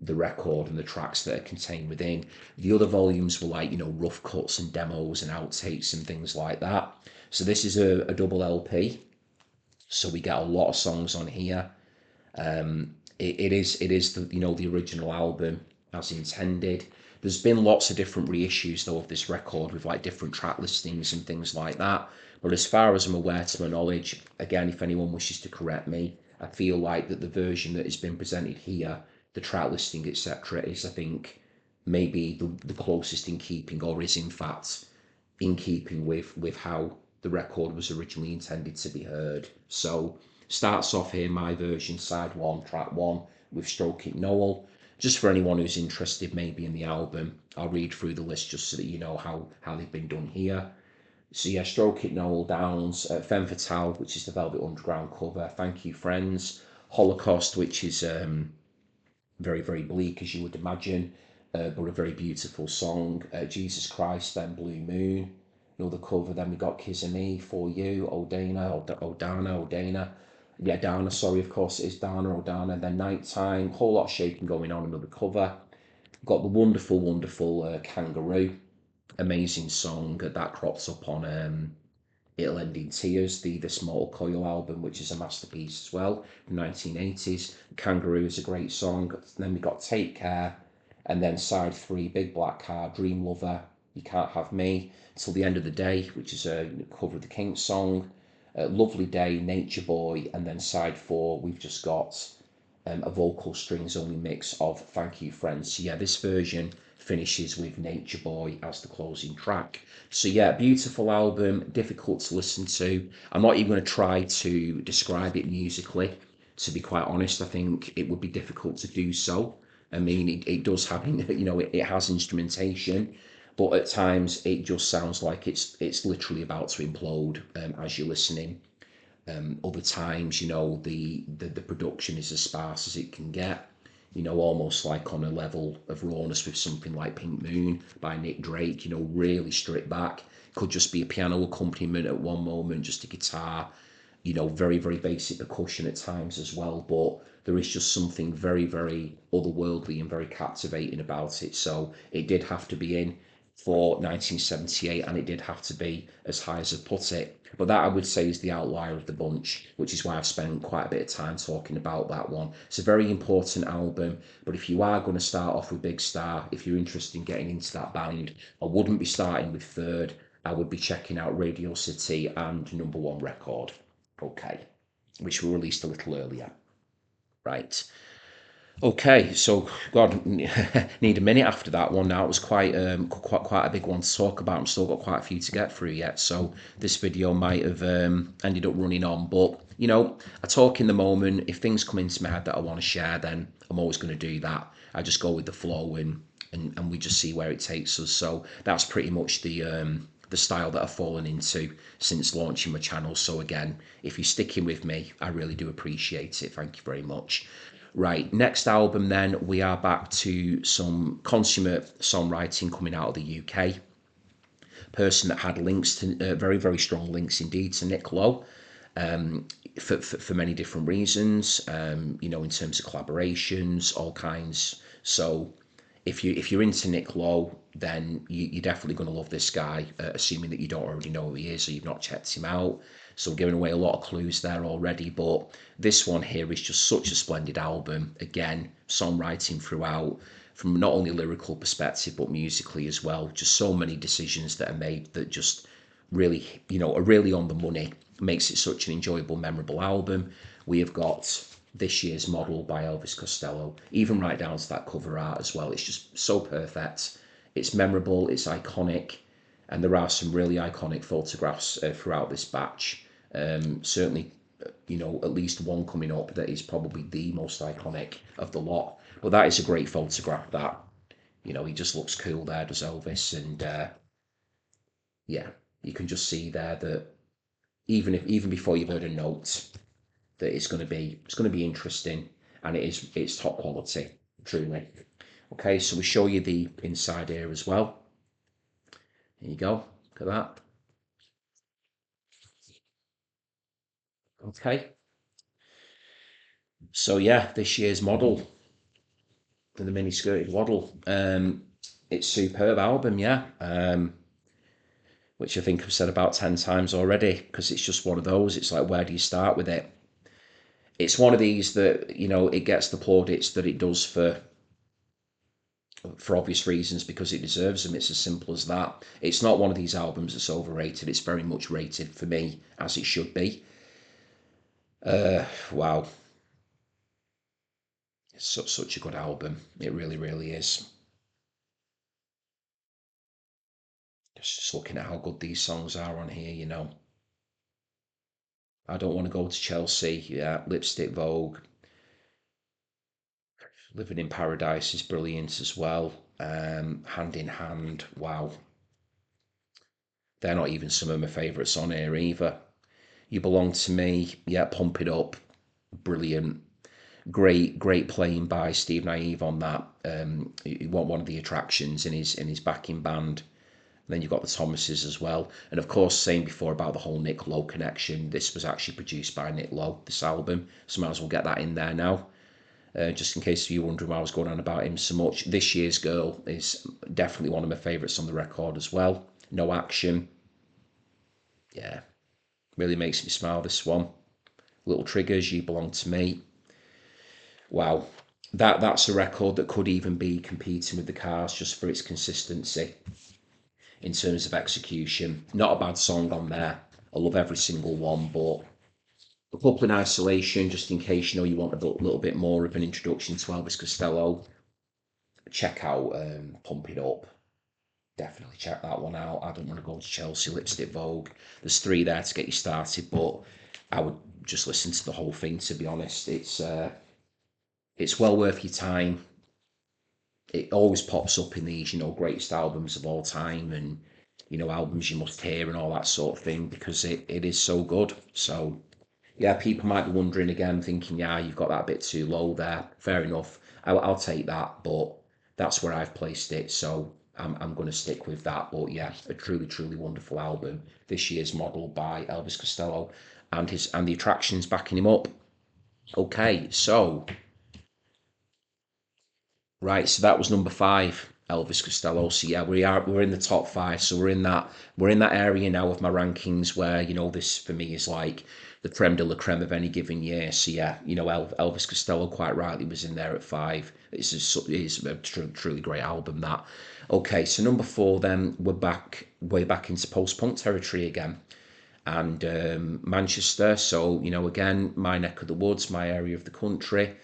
the record and the tracks that are contained within. The other volumes were like, you know, rough cuts and demos and outtakes and things like that. So this is a double LP. So we get a lot of songs on here. It is the, you know, the original album as intended. There's been lots of different reissues though of this record with like different track listings and things like that. But as far as I'm aware, to my knowledge, again, if anyone wishes to correct me, I feel like that the version that has been presented here, the track listing, etc., is, I think, maybe the closest in keeping, or is in fact in keeping with how the record was originally intended to be heard. So starts off here, my version, side 1, track 1, with Stroke It Noel. Just for anyone who's interested maybe in the album, I'll read through the list just so that you know how they've been done here. So yeah, Stroke It Noel, Downs, Femme Fatale, which is the Velvet Underground cover, Thank You Friends, Holocaust, which is very, very bleak, as you would imagine, but a very beautiful song. Jesus Christ, then Blue Moon, another cover. Then we got Kiss of Me, For You, Odana. Yeah, Dana, sorry, of course it is Dana, Odana. Then Nighttime, whole lot of shaking going on, another cover. Got the wonderful Kangaroo, amazing song that crops up on It'll End in Tears, the Small Coil album, which is a masterpiece as well, from 1980s. Kangaroo is a great song. And then we got Take Care, and then side 3, Big Black Car, Dream Lover, You Can't Have Me, Till the End of the Day, which is a cover of the Kinks song. Lovely Day, Nature Boy, and then side 4, we've just got a vocal strings only mix of Thank You Friends. So yeah, this version finishes with Nature Boy as the closing track. So yeah, beautiful album, difficult to listen to. I'm not even going to try to describe it musically. To be quite honest, I think it would be difficult to do so. I mean, it does have, you know, it has instrumentation, but at times it just sounds like it's literally about to implode as you're listening. Other times, you know, the production is as sparse as it can get, you know, almost like on a level of rawness with something like Pink Moon by Nick Drake, you know, really stripped back. Could just be a piano accompaniment at one moment, just a guitar, you know, very, very basic percussion at times as well. But there is just something very, very otherworldly and very captivating about it. So it did have to be in for 1978, and it did have to be as high as I put it. But that, I would say, is the outlier of the bunch, which is why I've spent quite a bit of time talking about that one. It's a very important album, but if you are going to start off with Big Star, if you're interested in getting into that band, I wouldn't be starting with third. I would be checking out Radio City and Number One Record, okay, which were released a little earlier. Right. Okay, so God, need a minute after that one. Now it was quite a big one to talk about. I've still got quite a few to get through yet, so this video might have ended up running on. But you know, I talk in the moment. If things come into my head that I want to share, then I'm always going to do that. I just go with the flow, and and we just see where it takes us. So that's pretty much the style that I've fallen into since launching my channel. So again, if you're sticking with me, I really do appreciate it. Thank you very much. Right, next album then, we are back to some consummate songwriting coming out of the UK. Person that had links to, very, very strong links indeed to Nick Lowe, for many different reasons, in terms of collaborations, all kinds. So if you're into Nick Lowe, then you're definitely going to love this guy, assuming that you don't already know who he is or you've not checked him out. So we're giving away a lot of clues there already, but this one here is just such a splendid album. Again, songwriting throughout, from not only lyrical perspective but musically as well. Just so many decisions that are made that just really, are really on the money. Makes it such an enjoyable, memorable album. We have got this year's Model by Elvis Costello, even right down to that cover art as well. It's just so perfect. It's memorable, it's iconic, and there are some really iconic photographs throughout this batch. Certainly, at least one coming up that is probably the most iconic of the lot. But that is a great photograph. That, he just looks cool there, does Elvis, and yeah, you can just see there that even before you've heard a note, that it's going to be interesting, and it's top quality, truly. Okay, so we show you the inside here as well. There you go. Look at that. Okay. So yeah, this year's Model, the mini skirted waddle. It's superb album, yeah. Which I think I've said about 10 times already, because it's just one of those. It's like, where do you start with it? It's one of these that, it gets the plaudits that it does for obvious reasons, because it deserves them. It's as simple as that. It's not one of these albums that's overrated. It's very much rated for me, as it should be. Wow. It's such a good album. It really, really is. Just looking at how good these songs are on here. I Don't Want to Go to Chelsea, yeah, Lipstick Vogue, Living in Paradise is brilliant as well. Hand in Hand, wow. They're not even some of my favourites on here either. You Belong to Me, yeah, Pump It Up, brilliant. Great playing by Steve Naive on that. He was one of the attractions in his backing band. And then you've got the Thomases as well. And of course, saying before about the whole Nick Lowe connection, this was actually produced by Nick Lowe, this album. So might as well get that in there now. Just in case you're wondering why I was going on about him so much. This Year's Girl is definitely one of my favourites on the record as well. No Action. Yeah, really makes me smile, this one. Little Triggers, You Belong to Me. Wow. That's a record that could even be competing with the Cars just for its consistency in terms of execution. Not a bad song on there. I love every single one, but a couple in isolation, just in case you want a little bit more of an introduction to Elvis Costello. Check out Pump It Up. Definitely check that one out. I Don't Want to Go to Chelsea, Lipstick Vogue. There's 3 there to get you started, but I would just listen to the whole thing, to be honest. It's well worth your time. It always pops up in these, greatest albums of all time, and albums you must hear and all that sort of thing, because it is so good. So yeah, people might be wondering again, thinking, yeah, you've got that a bit too low there. Fair enough. I'll take that, but that's where I've placed it. So I'm going to stick with that. But yeah, a truly, truly wonderful album. This year's Model by Elvis Costello, and the attractions backing him up. Okay, so right, so that was number 5, Elvis Costello. So yeah, we're in the top 5. So we're in that area now of my rankings where this for me is like the creme de la creme of any given year. So yeah, Elvis Costello quite rightly was in there at 5. It's a truly great album, that. Okay, so number 4 then, way back into post-punk territory again, and Manchester. So again, my neck of the woods, my area of the country.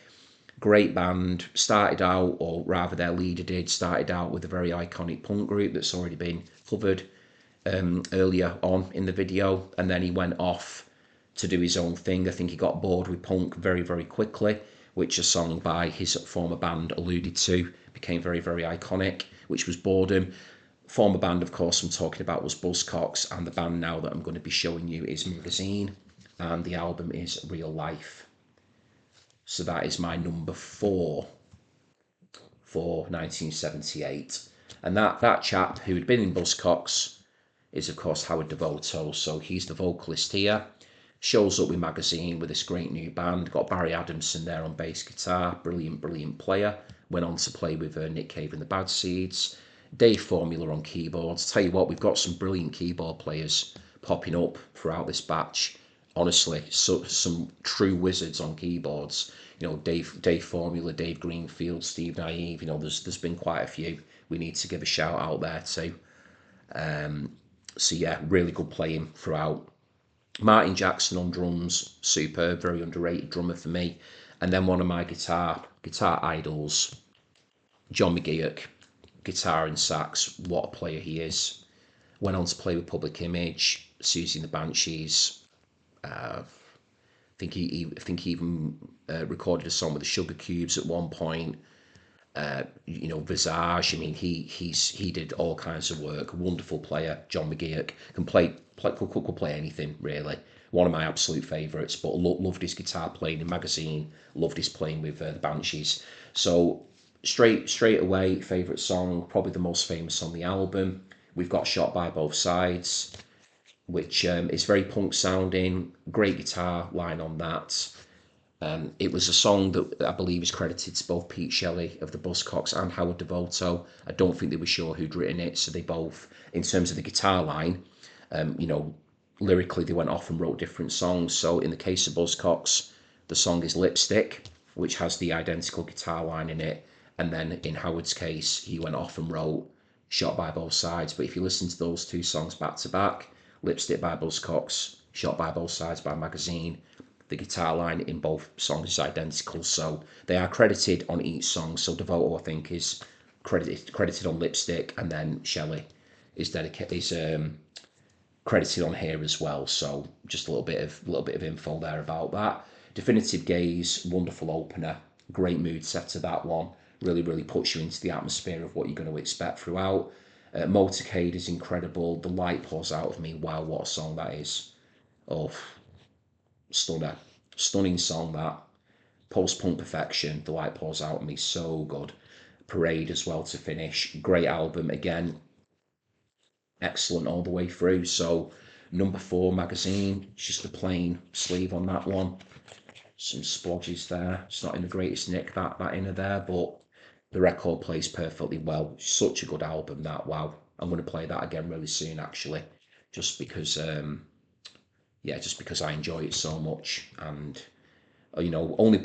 Great band. Started out, or rather their leader did, started out with a very iconic punk group that's already been covered earlier on in the video, and then he went off to do his own thing. I think he got bored with punk very, very quickly, which a song by his former band alluded to, became very, very iconic, which was Boredom. Former band, of course, I'm talking about was Buzzcocks, and the band now that I'm going to be showing you is Magazine, and the album is Real Life. So that is my number 4 for 1978. And that chap who had been in Buzzcocks is, of course, Howard Devoto. So he's the vocalist here. Shows up with Magazine with this great new band. Got Barry Adamson there on bass guitar. Brilliant, brilliant player. Went on to play with Nick Cave and the Bad Seeds. Dave Formula on keyboards. Tell you what, we've got some brilliant keyboard players popping up throughout this batch. Honestly, so some true wizards on keyboards. You know, Dave Formula, Dave Greenfield, Steve Naive. You know, there's been quite a few we need to give a shout out there too. So yeah, really good playing throughout. Martin Jackson on drums, superb, very underrated drummer for me. And then one of my guitar idols, John McGeoch, guitar and sax. What a player he is. Went on to play with Public Image, Susie and the Banshees. I think he even recorded a song with the Sugar Cubes at one point. You know, Visage. I mean, he did all kinds of work. Wonderful player, John McGeoch. Could play anything really. One of my absolute favourites. But loved his guitar playing in Magazine. Loved his playing with the Banshees. So straight away, favourite song, probably the most famous on the album. We've got Shot by Both Sides, which is very punk sounding. Great guitar line on that. It was a song that I believe is credited to both Pete Shelley of the Buzzcocks and Howard Devoto. I don't think they were sure who'd written it, so they both, in terms of the guitar line, you know, lyrically they went off and wrote different songs. So in the case of Buzzcocks, the song is Lipstick, which has the identical guitar line in it. And then in Howard's case, he went off and wrote Shot by Both Sides. But if you listen to those two songs back to back, Lipstick by Buzzcocks, Shot by Both Sides by Magazine, the guitar line in both songs is identical, so they are credited on each song. So Devoto, I think, is credited on Lipstick, and then Shelley is credited on here as well. So just a little bit of info there about that. Definitive Gaze, wonderful opener, great mood setter that one. Really puts you into the atmosphere of what you're going to expect throughout. Motorcade is incredible. The Light Pours Out of Me. Wow, what a song that is. Oh, stunning song that. Post-punk perfection, The Light Pours Out of Me, so good. Parade as well to finish, great album again, excellent all the way through. So number 4, Magazine, it's just a plain sleeve on that one. Some splodges there, it's not in the greatest nick, that inner there, but the record plays perfectly well. Such a good album that, wow. I'm going to play that again really soon actually, just because I enjoy it so much. And you know, only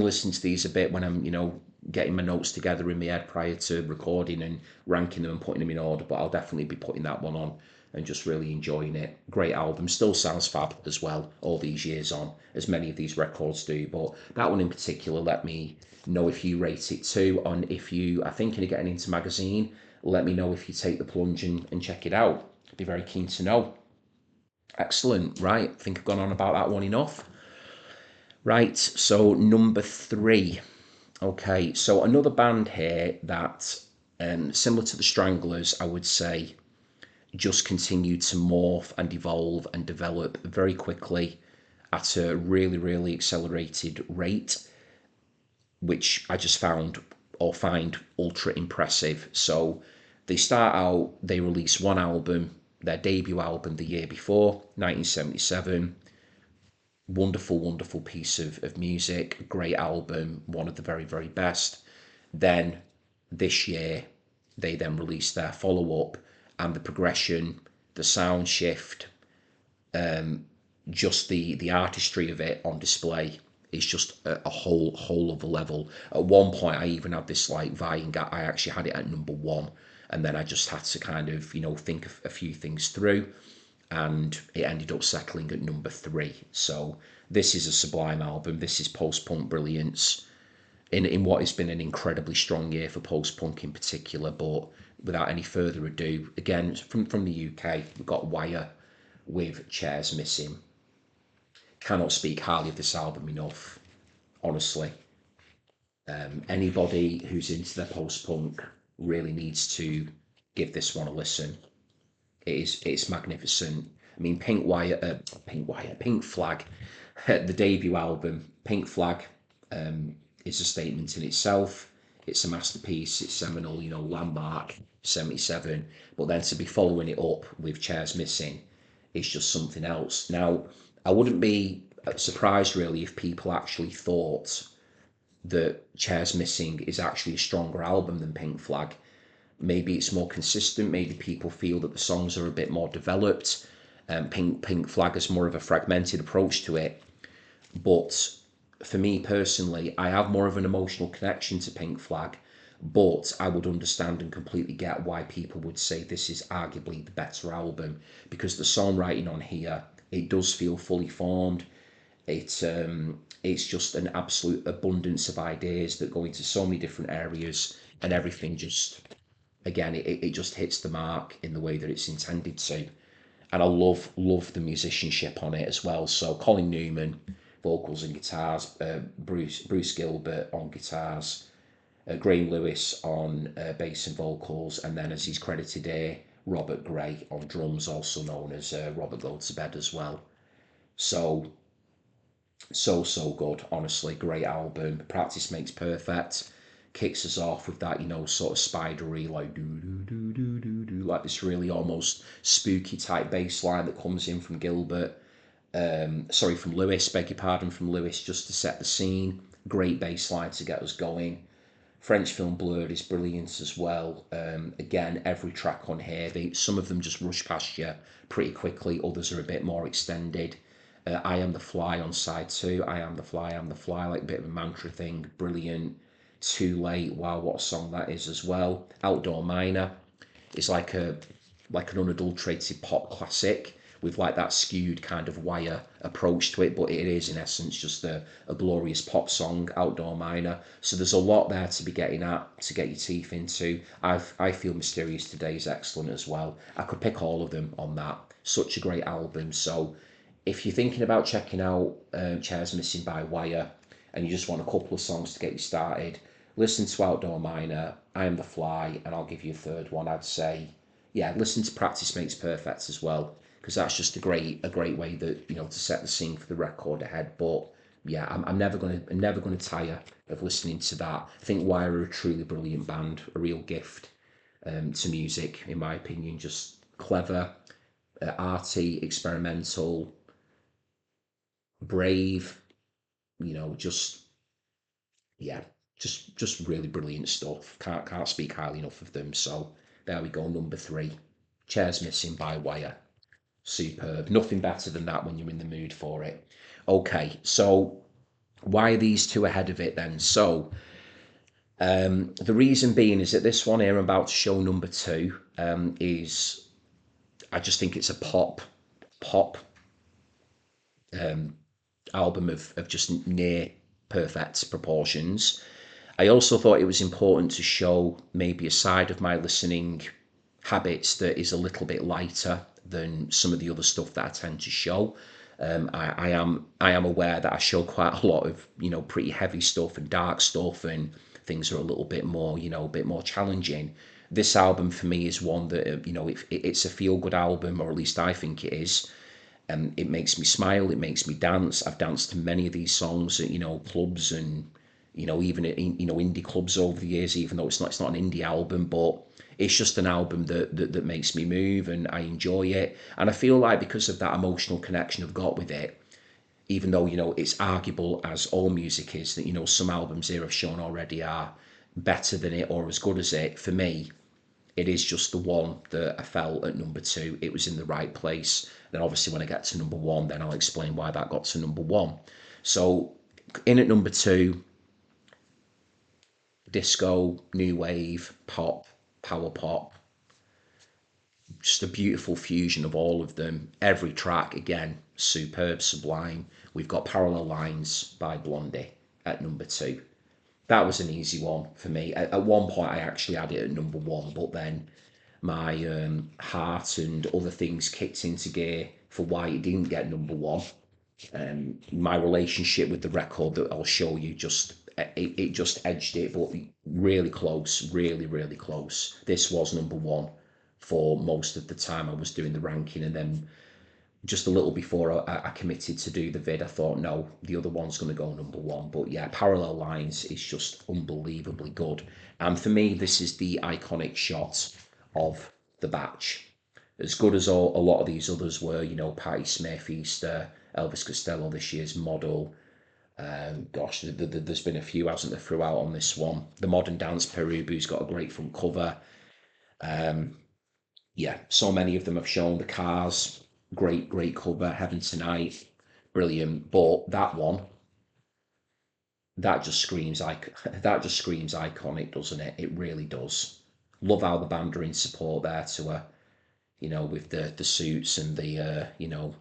listen to these a bit when I'm, you know, getting my notes together in my head prior to recording and ranking them and putting them in order. But I'll definitely be putting that one on and just really enjoying it. Great album, still sounds fab as well all these years on, as many of these records do. But that one in particular, let me know if you rate it too, and if you are thinking of getting into Magazine, let me know if you take the plunge and check it out. I'd be very keen to know. Excellent. Right, I think I've gone on about that one enough. Right, so number 3. Okay, so another band here that, similar to the Stranglers, I would say, just continued to morph and evolve and develop very quickly at a really accelerated rate, which I just find ultra impressive. So they start out, they release one album, their debut album the year before, 1977. Wonderful piece of music, great album, one of the very best. Then this year they then released their follow-up, and the progression, the sound shift, just the artistry of it on display is just a whole other level. At one point I even had this like vying, I actually had it at number 1, and then I just had to kind of, you know, think of a few things through, and it ended up settling at number 3. So this is a sublime album. This is post-punk brilliance in what has been an incredibly strong year for post-punk in particular. But without any further ado, again, from the UK, we've got Wire with Chairs Missing. Cannot speak highly of this album enough, honestly. Anybody who's into their post punk really needs to give this one a listen. It's magnificent. I mean, Pink Flag, the debut album, Pink Flag, is a statement in itself. It's a masterpiece. It's seminal, landmark, 77. But then to be following it up with Chairs Missing is just something else. Now, I wouldn't be surprised really if people actually thought that Chairs Missing is actually a stronger album than Pink Flag. Maybe it's more consistent. Maybe people feel that the songs are a bit more developed. Pink Flag has more of a fragmented approach to it. But for me personally, I have more of an emotional connection to Pink Flag. But I would understand and completely get why people would say this is arguably the better album, because the songwriting on here, it does feel fully formed. It's just an absolute abundance of ideas that go into so many different areas, and everything just, again, it just hits the mark in the way that it's intended to. And I love the musicianship on it as well. So Colin Newman, vocals and guitars, Bruce Gilbert on guitars, Graham Lewis on bass and vocals, and then as he's credited here, Robert Gray on drums, also known as Robert Go to Bed as well. So so good, honestly, great album. Practice makes perfect. Kicks us off with that, sort of spidery, like do do do do do do, like this really almost spooky type bass line that comes in from Gilbert. Sorry, from Lewis, beg your pardon, from Lewis, just to set the scene. Great bass line to get us going. French film Blurred is brilliant as well. Again, every track on here, some of them just rush past you pretty quickly. Others are a bit more extended. I Am the Fly on side two. I am the fly, I am the fly, like a bit of a mantra thing. Brilliant. Too Late. Wow, what a song that is as well. Outdoor Miner is like an unadulterated pop classic with like that skewed kind of wire approach to it, but it is in essence just a glorious pop song, Outdoor Miner. So there's a lot there to be getting at, to get your teeth into. I feel Mysterious Today is excellent as well. I could pick all of them on that. Such a great album. So if you're thinking about checking out Chairs Missing by Wire and you just want a couple of songs to get you started, listen to Outdoor Miner, I Am the Fly, and I'll give you a third one. I'd say, yeah, listen to Practice Makes Perfect as well, because that's just a great way that to set the scene for the record ahead. But yeah, I'm never gonna tire of listening to that. I think Wire are a truly brilliant band, a real gift to music, in my opinion. Just clever, arty, experimental, brave. Just yeah, just really brilliant stuff. Can't speak highly enough of them. So there we go, number three, Chairs Missing by Wire. Superb. Nothing better than that when you're in the mood for it. Okay, so why are these two ahead of it then? So the reason being is that this one here I'm about to show, number two, is, I just think it's a pop album of just near perfect proportions. I also thought it was important to show maybe a side of my listening habits that is a little bit lighter than some of the other stuff that I tend to show. I am aware that I show quite a lot of pretty heavy stuff and dark stuff, and things are a little bit more a bit more challenging. This album for me is one that it's a feel good album, or at least I think it is. It makes me smile. It makes me dance. I've danced to many of these songs at clubs and even at indie clubs over the years. Even though it's not an indie album, but it's just an album that makes me move and I enjoy it. And I feel like because of that emotional connection I've got with it, even though it's arguable, as all music is, that some albums here I've shown already are better than it or as good as it. For me, it is just the one that I felt at number two, it was in the right place. Then obviously when I get to number one, then I'll explain why that got to number one. So in at number two, disco, new wave, pop, power pop, just a beautiful fusion of all of them. Every track, again, superb, sublime. We've got Parallel Lines by Blondie at number two. That was an easy one for me. At one point, I actually had it at number one, but then my heart and other things kicked into gear for why it didn't get number one. My relationship with the record that I'll show you just it just edged it, but really close, really, really close. This was number one for most of the time I was doing the ranking, and then just a little before I committed to do the vid, I thought, no, the other one's going to go number one. But yeah, Parallel Lines is just unbelievably good. And for me, this is the iconic shot of the batch. As good as a lot of these others were, Patti Smith, Easter, Elvis Costello, this year's model. Gosh, there's been a few, hasn't there, throughout on this one. The Modern Dance Pere, who's got a great front cover. Yeah, so many of them have shown. The Cars, great cover. Heaven Tonight, brilliant. But that one, that just screams that just screams iconic, doesn't it? It really does. Love how the band are in support there to her, with the suits and the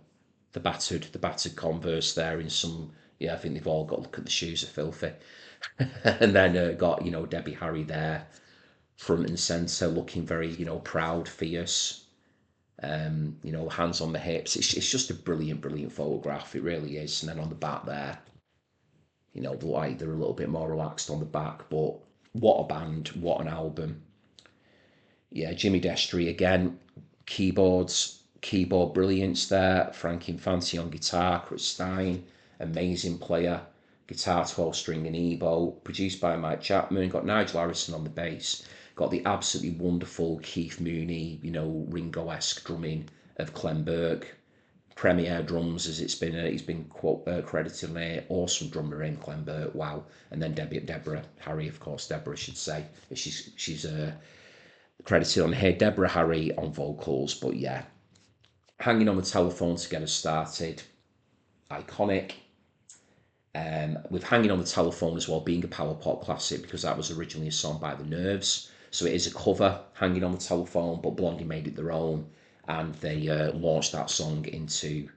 battered Converse there in some. Yeah, I think they've all got, look at the shoes are filthy. And then got, Debbie Harry there, front and centre, looking very, proud, fierce. Hands on the hips. It's just a brilliant photograph. It really is. And then on the back there, like they're a little bit more relaxed on the back. But what a band! What an album! Yeah, Jimmy Destry again. Keyboard brilliance there. Frank Infanti on guitar. Chris Stein, amazing player. Guitar 12 string and ebo. Produced by Mike Chapman. Got Nigel Harrison on the bass. Got the absolutely wonderful Keith Mooney, Ringo-esque drumming of Clem Burke. Premier drums, as he's been credited on it. Awesome drummer in Clem Burke, wow. And then Deborah Harry, of course, Deborah should say. She's credited on here. Deborah Harry on vocals, but yeah. Hanging on the Telephone to get us started, iconic. With Hanging on the Telephone as well being a power pop classic because that was originally a song by The Nerves. So it is a cover, Hanging on the Telephone, but Blondie made it their own, and they launched that song into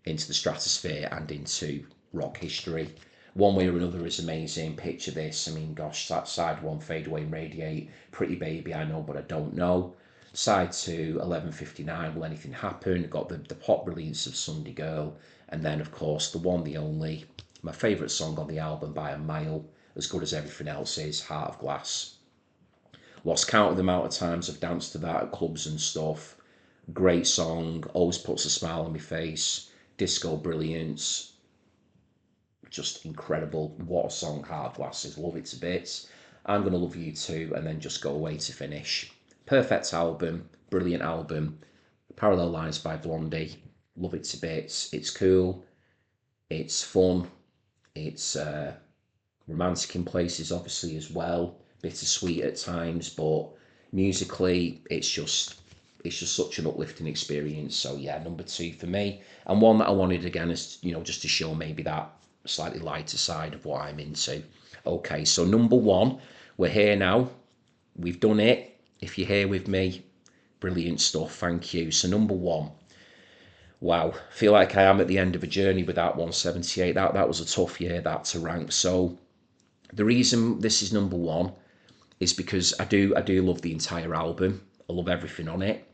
the stratosphere and into rock history. One Way or Another is amazing. Picture this. I mean, gosh, that side one, Fade Away and Radiate, Pretty Baby, I Know But I Don't Know. Side two, 11:59, Will Anything Happen? Got the pop brilliance of Sunday Girl. And then, of course, the one, the only, my favourite song on the album by a mile, as good as everything else is, Heart of Glass. Lost count of the amount of times I've danced to that at clubs and stuff. Great song, always puts a smile on my face. Disco brilliance, just incredible. What a song, Heart of Glass is. Love it to bits. I'm Gonna Love You Too, and then Just Go Away to finish. Perfect album, brilliant album. Parallel Lines by Blondie, love it to bits. It's cool, it's fun, it's romantic in places, obviously, as well. Bittersweet at times, but musically, it's just such an uplifting experience. So yeah, number two for me, and one that I wanted again is just to show maybe that slightly lighter side of what I'm into. Okay, so number one, we're here now. We've done it. If you're here with me, brilliant stuff. Thank you. So number one. Wow, feel like I am at the end of a journey with that 178. That was a tough year that to rank. So the reason this is number one is because I do love the entire album. I love everything on it.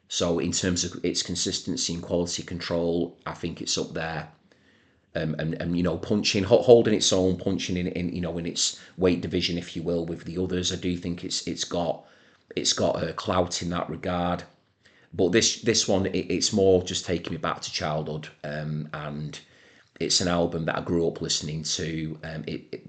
So in terms of its consistency and quality control, I think it's up there. And punching, holding its own, punching in its weight division, if you will, with the others. I do think it's got a clout in that regard. But this one, it's more just taking me back to childhood, and it's an album that I grew up listening to.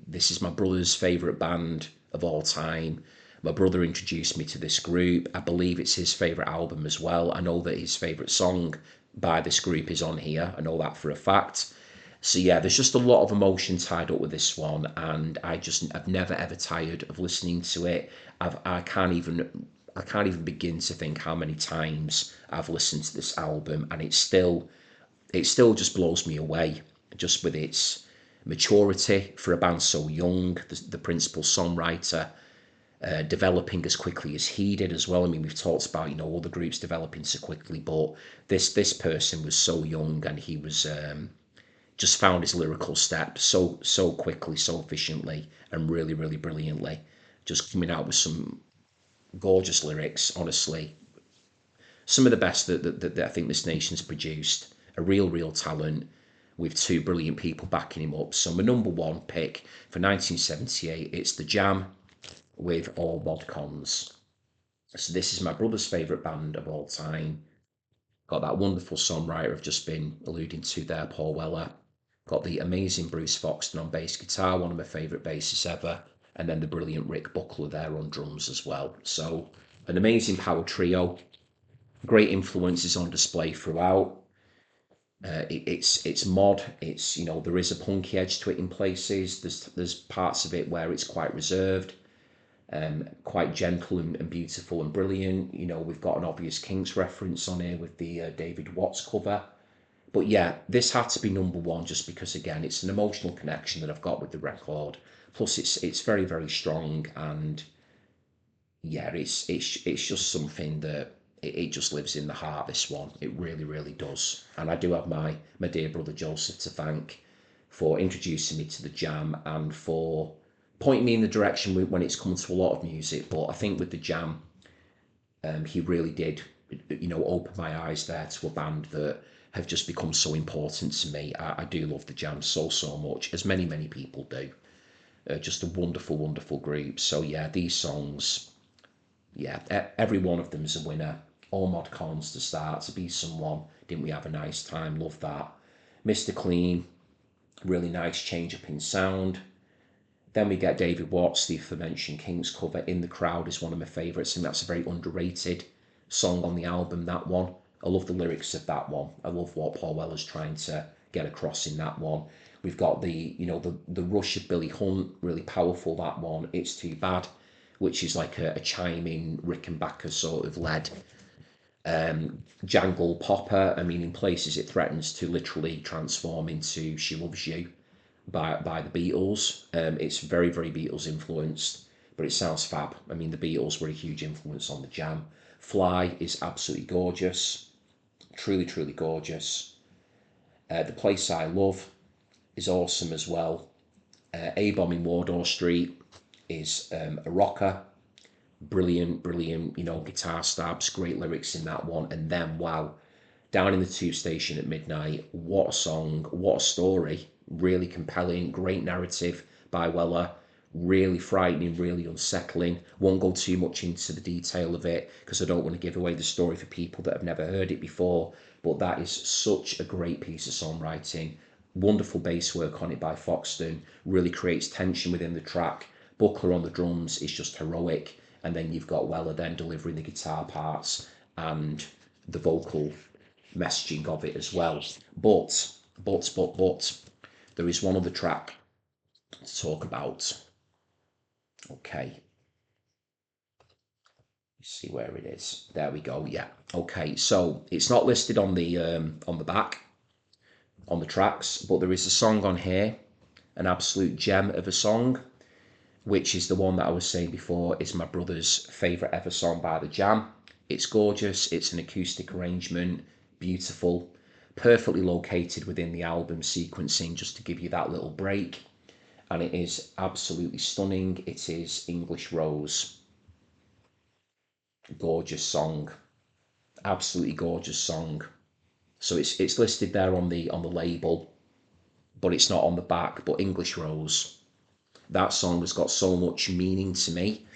This is my brother's favourite band of all time. My brother introduced me to this group. I believe it's his favourite album as well. I know that his favourite song by this group is on here. I know that for a fact. So yeah, there's just a lot of emotion tied up with this one, and I've never ever tired of listening to it. I can't even begin to think how many times I've listened to this album, and it still just blows me away, just with its maturity for a band so young. The principal songwriter developing as quickly as he did as well. I mean, we've talked about all the groups developing so quickly, but this person was so young, and he was just found his lyrical step so quickly, so efficiently, and really really brilliantly. Just coming out with some gorgeous lyrics, honestly. Some of the best that I think this nation's produced. A real talent. with two brilliant people backing him up. So my number one pick for 1978, it's The Jam with All Mod Cons. So this is my brother's favourite band of all time. Got that wonderful songwriter I've just been alluding to there, Paul Weller. Got the amazing Bruce Foxton on bass guitar, one of my favourite bassists ever. And then the brilliant Rick Buckler there on drums as well. So an amazing power trio. Great influences on display throughout. It's mod. It's, you know, there is a punky edge to it in places. There's parts of it where it's quite reserved, quite gentle and beautiful and brilliant. You know, we've got an obvious Kinks reference on here with the David Watts cover. But yeah, this had to be number one just because, again, it's an emotional connection that I've got with the record. Plus, it's very, very strong, and yeah, it's just something that it just lives in the heart. This one, it really, really does. And I do have my dear brother Joseph to thank for introducing me to the Jam and for pointing me in the direction when it's come to a lot of music. But I think with the Jam, he really did, you know, open my eyes there to a band that have just become so important to me. I do love the Jam so much, as many people do. Just a wonderful, wonderful group. So yeah, these songs, yeah, every one of them is a winner. All Mod Cons to start, To Be Someone, Didn't We Have a Nice Time, love that. Mr. Clean, really nice change up in sound. Then we get David Watts, the aforementioned Kinks cover. In the Crowd is one of my favourites, and that's a very underrated song on the album, that one. I love the lyrics of that one. I love what Paul Weller's trying to get across in that one. We've got the rush of Billy Hunt, really powerful, that one. It's Too Bad, which is like a chiming Rickenbacker sort of led jangle popper. I mean, in places it threatens to literally transform into She Loves You by the Beatles. It's very, very Beatles influenced, but it sounds fab. I mean, the Beatles were a huge influence on the Jam. Fly is absolutely gorgeous, truly, truly gorgeous. The Place I Love is awesome as well. A-Bomb in Wardour Street is a rocker. Brilliant, brilliant, you know, guitar stabs, great lyrics in that one. And then, wow, Down in the Tube Station at Midnight, what a song, what a story. Really compelling, great narrative by Weller. Really frightening, really unsettling. Won't go too much into the detail of it because I don't want to give away the story for people that have never heard it before. But that is such a great piece of songwriting. Wonderful bass work on it by Foxton. Really creates tension within the track. Buckler on the drums is just heroic. And then you've got Weller then delivering the guitar parts and the vocal messaging of it as well. But, there is one other track to talk about. Okay. Let's see where it is. There we go. Yeah. Okay. So it's not listed on the back on the tracks, but there is a song on here, an absolute gem of a song, which is the one that I was saying before is my brother's favourite ever song by the Jam. It's gorgeous. It's an acoustic arrangement, beautiful, perfectly located within the album sequencing, just to give you that little break. And it is absolutely stunning. It is English Rose. Gorgeous song. Absolutely gorgeous song. So it's listed there on the label, but it's not on the back. But English Rose, that song has got so much meaning to me,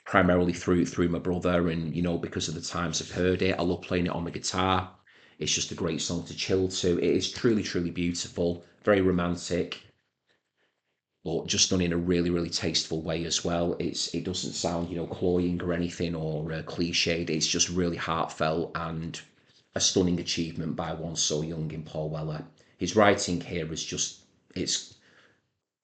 primarily through my brother, and you know, because of the times I've heard it. I love playing it on the guitar. It's just a great song to chill to. It is truly, truly beautiful, very romantic, but just done in a really, really tasteful way as well. It doesn't sound, you know, cloying or anything, or cliched. It's just really heartfelt and a stunning achievement by one so young in Paul Weller. His writing here is just, it's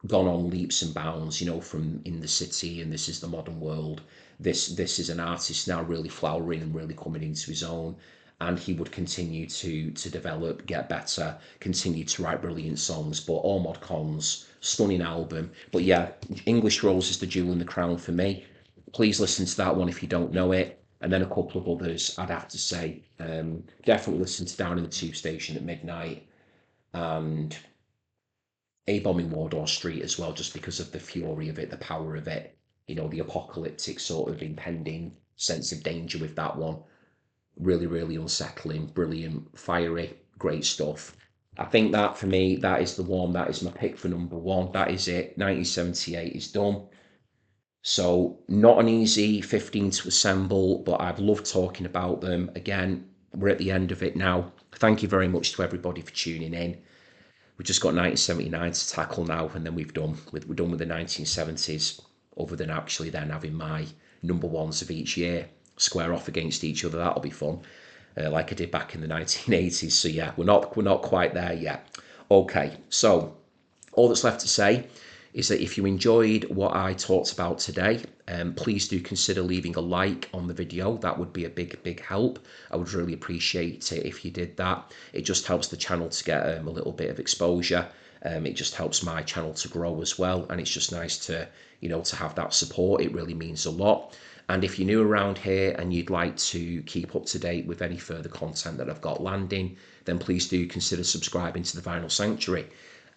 gone on leaps and bounds, you know, from In the City and This Is the Modern World. This is an artist now really flowering and really coming into his own, and he would continue to develop, get better, continue to write brilliant songs. But All Mod Cons, stunning album. But yeah, English Rose is the jewel in the crown for me. Please listen to that one if you don't know it. And then a couple of others, I'd have to say. Definitely listen to Down in the Tube Station at Midnight and A-Bomb in Wardour Street as well, just because of the fury of it, the power of it, you know, the apocalyptic sort of impending sense of danger with that one. Really, really unsettling, brilliant, fiery, great stuff. I think that for me, that is the one. That is my pick for number one. That is it. 1978 is done. So not an easy 15 to assemble, but I've loved talking about them. Again, we're at the end of it now. Thank you very much to everybody for tuning in. We've just got 1979 to tackle now, and then we're done with the 1970s. Other than actually then having my number ones of each year square off against each other, that'll be fun, like I did back in the 1980s. So yeah, we're not quite there yet. Okay, so all that's left to say is that if you enjoyed what I talked about today, please do consider leaving a like on the video. That would be a big help. I would really appreciate it if you did that. It just helps the channel to get a little bit of exposure. It just helps my channel to grow as well, and it's just nice to to have that support. It really means a lot. And if you're new around here and you'd like to keep up to date with any further content that I've got landing, then please do consider subscribing to the Vinyl Sanctuary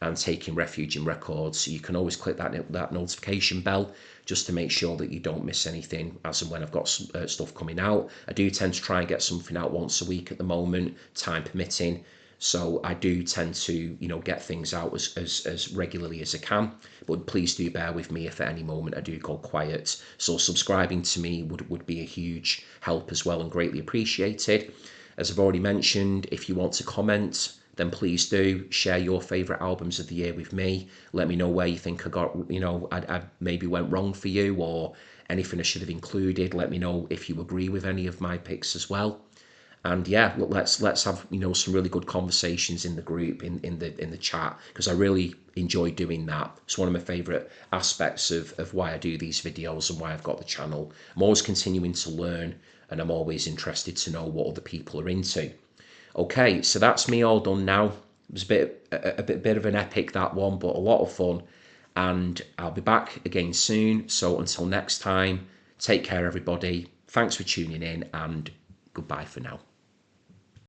and taking refuge in records. So you can always click that notification bell just to make sure that you don't miss anything as and when I've got stuff coming out. I do tend to try and get something out once a week at the moment, time permitting. So I do tend to, get things out as regularly as I can. But please do bear with me if at any moment I do go quiet. So subscribing to me would be a huge help as well and greatly appreciated. As I've already mentioned, if you want to comment, then please do share your favourite albums of the year with me. Let me know where you think I maybe went wrong for you, or anything I should have included. Let me know if you agree with any of my picks as well. And yeah, look, let's have some really good conversations in the group, in the chat, because I really enjoy doing that. It's one of my favourite aspects of why I do these videos and why I've got the channel. I'm always continuing to learn, and I'm always interested to know what other people are into. Okay, so that's me all done now. It was a bit of an epic, that one, but a lot of fun. And I'll be back again soon. So until next time, take care, everybody. Thanks for tuning in, and goodbye for now.